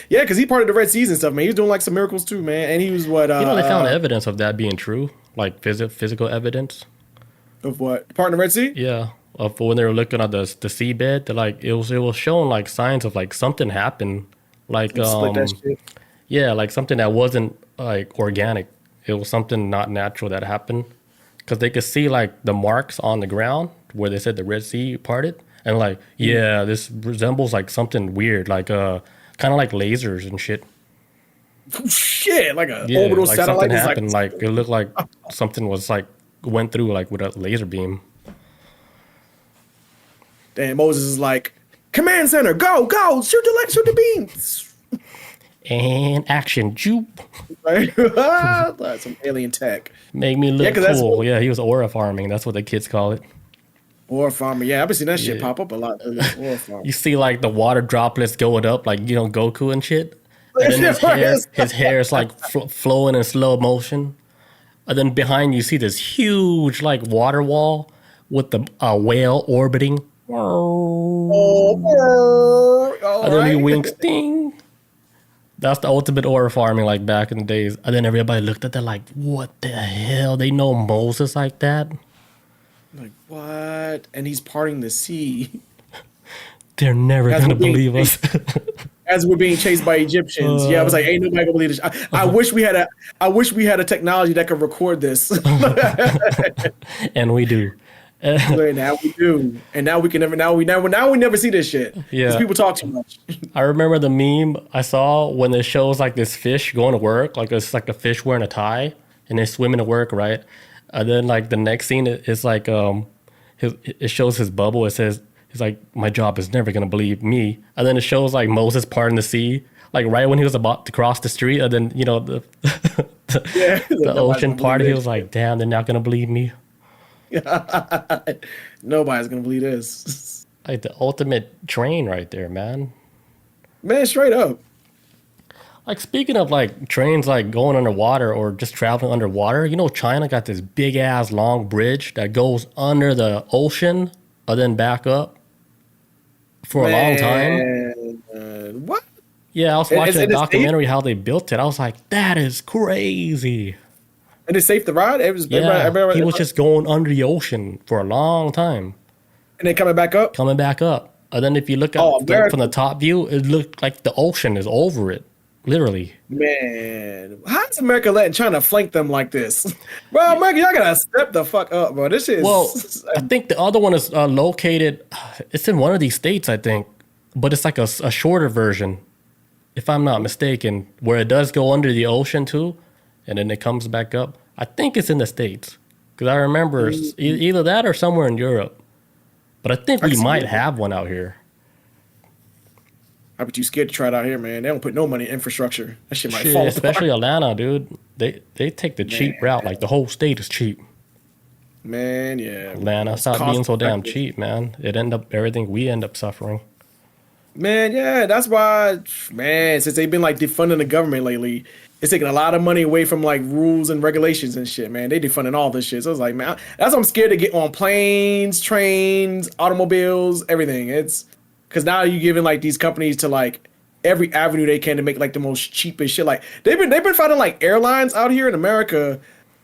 Yeah, because he parted the Red Seas and stuff, man. He was doing like some miracles too, man. And he was what? They found evidence of that being true, like physical evidence. Of what? Parting the Red Sea? Yeah, of when they were looking at the seabed, like it was showing like signs of like something happened, like Split that shit. yeah, like something that wasn't like organic. It was something not natural that happened, because they could see like the marks on the ground where they said the Red Sea parted, and like yeah, this resembles like something weird, like kind of like lasers and shit. Shit, like a orbital like satellite. something happened. Like it looked like something was like went through like with a laser beam. And Moses is like, "Command center, go, shoot the beams." And action, jupe. Right? That's some alien tech. Make me look cool. Yeah, he was aura farming. That's what the kids call it. Aura farmer. Yeah, I've been seeing that shit pop up a lot. Aura farmer. You see like the water droplets going up, like Goku and shit. And then his hair is like flowing in slow motion. And then behind you see this huge like water wall with the whale orbiting. And then he winks, ding. That's the ultimate aura farming, like back in the days. And then everybody looked at that like, what the hell? They know Moses like that? Like, what? And he's parting the sea. They're never going to believe us. As we're being chased by Egyptians. Yeah, I was like, ain't nobody gonna believe this. I wish we had a technology that could record this. And we do. Now we do. And now we never see this shit. Yeah. Because people talk too much. I remember the meme I saw when it shows like this fish going to work, like it's like a fish wearing a tie and they're swimming to work, right? And then like the next scene is like it shows his bubble. It says he's like, my job is never gonna believe me. And then it shows like Moses parting the sea, like right when he was about to cross the street, and then the ocean part. He was like, damn, they're not gonna believe me. Nobody's gonna believe this. Like the ultimate train right there, man. Man, straight up. Like speaking of like trains like going underwater or just traveling underwater, China got this big ass long bridge that goes under the ocean and then back up for a long time. What? Yeah, I was watching a documentary how they built it. I was like, that is crazy. And it's safe to ride? It was, everybody, he was just going under the ocean for a long time. And then coming back up? Coming back up. And then if you look at from the top view, it looked like the ocean is over it. Literally. Man, how's America letting China flank them like this? Bro, America, y'all gotta step the fuck up, bro. This shit is... Well, I think the other one is located... It's in one of these states, I think. But it's like a shorter version, if I'm not mistaken, where it does go under the ocean too, and then it comes back up. I think it's in the States. Because I remember either that or somewhere in Europe. But I think we might have one out here. I bet you scared to try it out here, man. They don't put no money in infrastructure. That shit might fall apart. Especially Atlanta, dude. They take the cheap route. Like the whole state is cheap. Man, yeah. Atlanta, stop being so damn cheap, man. We end up suffering. Man, yeah, that's why, man, since they've been like defunding the government lately, it's taking a lot of money away from like rules and regulations and shit, man. They defunding all this shit. So I was like, man, that's why I'm scared to get on planes, trains, automobiles, everything. It's because now you're giving like these companies to like every avenue they can to make like the most cheapest shit. Like they've been finding like airlines out here in America.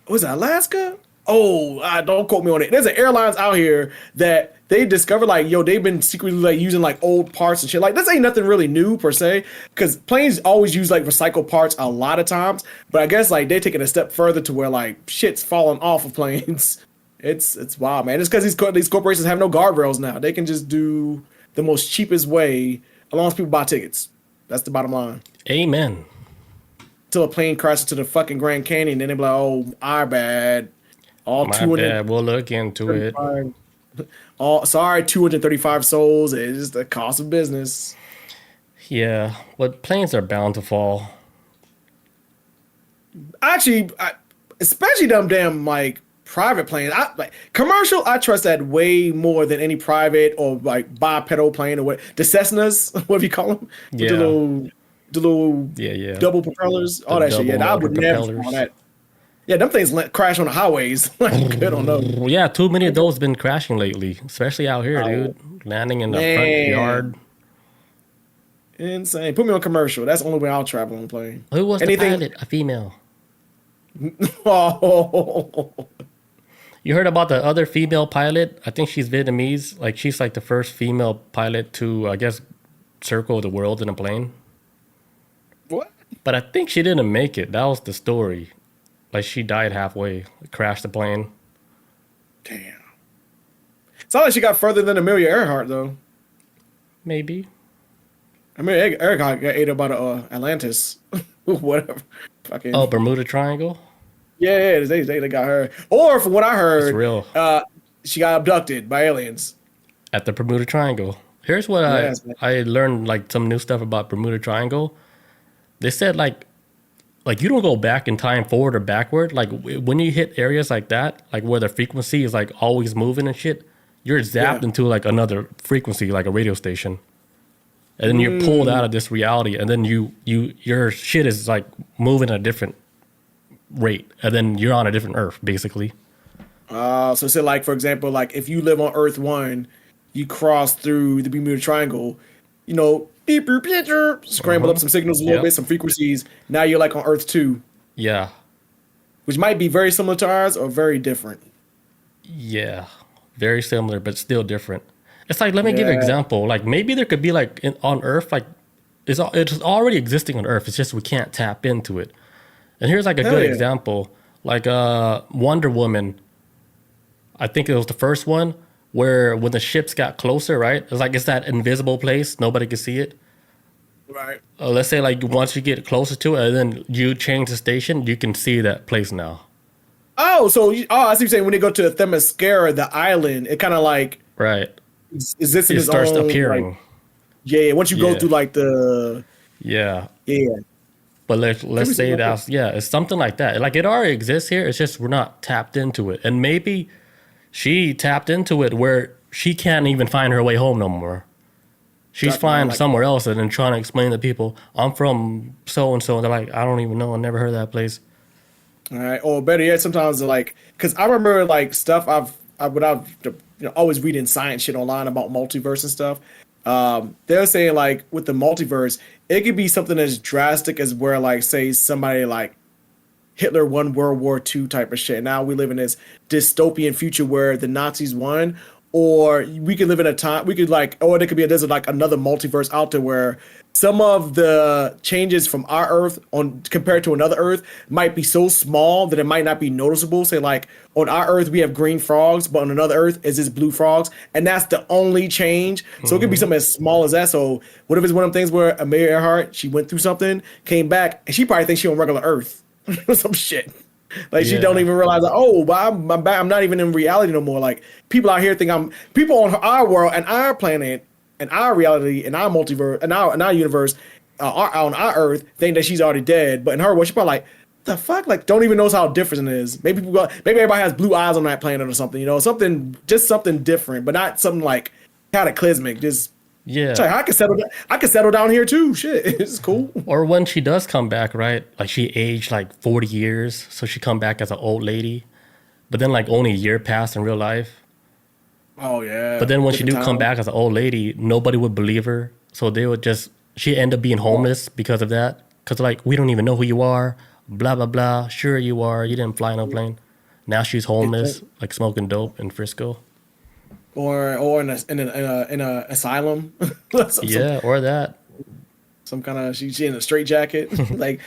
Was it Alaska? Oh, don't quote me on it. There's an airlines out here that they discovered like, yo, they've been secretly like using like old parts and shit. Like this ain't nothing really new per se, because planes always use like recycled parts a lot of times. But I guess like they're taking a step further to where like shit's falling off of planes. It's wild, man. It's because these corporations have no guardrails now. They can just do the most cheapest way, as long as people buy tickets. That's the bottom line. Amen. Till a plane crashes to the fucking Grand Canyon, then they be like, "Oh, our bad." All My bad. We'll look into it. Sorry, 235 souls. It's the cost of business. Yeah, but planes are bound to fall. Actually, especially them damn like private planes. Like commercial, I trust that way more than any private or like bipedal plane or what the Cessnas, whatever you call them. Yeah. The little double propellers, all that shit. Yeah, I would never on that. Yeah, them things crash on the highways. Like, good on those. Yeah, too many of those been crashing lately, especially out here, dude. Landing in the front yard. Insane. Put me on commercial. That's the only way I'll travel on a plane. Who was the pilot? A female. Oh. You heard about the other female pilot? I think she's Vietnamese. Like, she's like the first female pilot to, I guess, circle the world in a plane. What? But I think she didn't make it. That was the story. Like, she died halfway, crashed the plane. Damn. It's not like she got further than Amelia Earhart, though. Maybe. Amelia Earhart got ate up by the Atlantis. Whatever. Fucking. Oh, Bermuda Triangle? Yeah, they got her. Or from what I heard, it's real. She got abducted by aliens. At the Bermuda Triangle. Here's what I learned, like, some new stuff about Bermuda Triangle. They said, like you don't go back in time forward or backward. Like when you hit areas like that, like where the frequency is like always moving and shit, you're zapped into like another frequency, like a radio station. And then you're pulled out of this reality, and then your shit is like moving at a different rate, and then you're on a different Earth, basically. So say like, for example, like if you live on Earth 1, you cross through the Bermuda Triangle, you know, beep, beep, beep, scramble up some signals a little bit, some frequencies. Now you're like on Earth 2. Yeah. Which might be very similar to ours or very different. Yeah. Very similar, but still different. It's like, let me give you an example. Like maybe there could be like on Earth, like it's already existing on Earth. It's just we can't tap into it. And here's like a good example. Like Wonder Woman. I think it was the first one. Where when the ships got closer, right? It's that invisible place. Nobody can see it. Right. Let's say like once you get closer to it and then you change the station, you can see that place now. Oh, so I see what you're saying. When they go to Themyscira, the island, it kind of like... Right. Is this it starts appearing. Like, yeah, once you go through like the... Yeah. Yeah. But let's say that's... Yeah, it's something like that. Like it already exists here. It's just we're not tapped into it. And maybe... She tapped into it where she can't even find her way home no more. She's flying somewhere else and then trying to explain to people, I'm from so-and-so. And they're like, I don't even know. I never heard of that place. All right. Or better yet, sometimes they're like, because I remember like stuff I've always reading science shit online about multiverse and stuff. They're saying like with the multiverse, it could be something as drastic as where like, say somebody like, Hitler won World War II type of shit. Now we live in this dystopian future where the Nazis won, or we could live in a time we could like, or there could be there's like another multiverse out there where some of the changes from our Earth on compared to another Earth might be so small that it might not be noticeable. Say like on our Earth we have green frogs, but on another Earth is just blue frogs, and that's the only change. So it could be something as small as that. So what if it's one of them things where Amelia Earhart, she went through something, came back, and she probably thinks she on regular Earth. Some shit. Like she don't even realize that, oh, but I'm back. I'm not even in reality no more. Like people out here think people on our world and our planet and our reality and our multiverse and our universe on our Earth think that she's already dead. But in her world, she's probably like, the fuck? Like don't even know how different it is. Maybe everybody has blue eyes on that planet or something, you know, something different, but not something like cataclysmic. Just Yeah. It's like, I can settle down here too. Shit, it's cool. Or when she does come back, right? Like she aged like 40 years, so she come back as an old lady. But then like only a year passed in real life. Oh yeah. But then when she do Different come time. back as an old lady, nobody would believe her. So they would just she end up being homeless because of that. Because like we don't even know who you are. Blah blah blah. Sure you are. You didn't fly no plane. Now she's homeless, like smoking dope in Frisco. Or in a asylum. Yeah, or that. Some kind of she in a straitjacket. Like,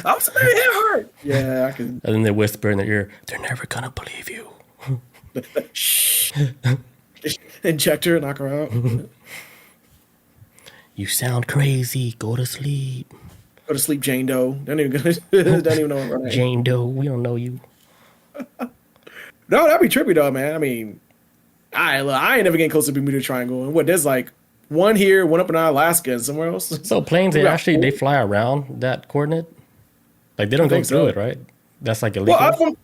I'm sorry, it hurt. Yeah, I can. And then they whisper in their ear, "They're never gonna believe you." Shh. Inject her, knock her out. You sound crazy. Go to sleep. Go to sleep, Jane Doe. Don't even know her name. Jane Doe, we don't know you. No, that'd be trippy though, man. I mean, I ain't never getting close to Bermuda Triangle. And what there's like one here, one up in Alaska, and somewhere else. So planes, they fly around that coordinate? Like they don't go think through so. it, right? That's like illegal. Well,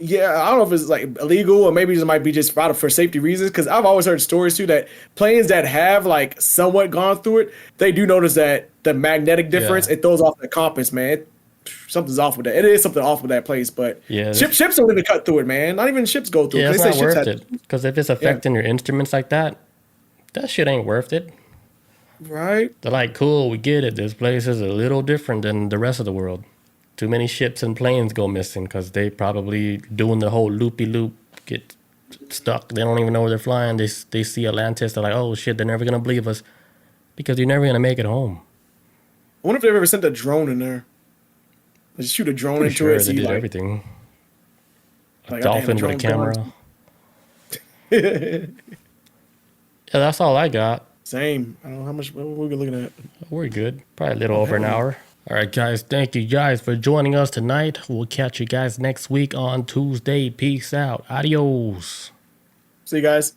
yeah, I don't know if it's like illegal or maybe it might be just out for safety reasons. Because I've always heard stories too that planes that have like somewhat gone through it, they do notice that the magnetic difference it throws off the compass, man. Something's off with that. It is something off with that place, but ships don't even cut through it, man. Not even ships go through it. Yeah, it's They not say worth it. Because if it's affecting your instruments like that, that shit ain't worth it. Right? They're like, cool, we get it. This place is a little different than the rest of the world. Too many ships and planes go missing because they probably doing the whole loopy-loop, get stuck. They don't even know where they're flying. They see Atlantis. They're like, oh, shit, they're never going to believe us because you're never going to make it home. I wonder if they've ever sent a drone in there. Just shoot a drone Pretty into sure it. they did everything. Like, Dolphin with a camera. Yeah, that's all I got. Same. I don't know how much. What were we looking at? We're good. Probably a little over an hour. All right, guys. Thank you guys for joining us tonight. We'll catch you guys next week on Tuesday. Peace out. Adios. See you guys.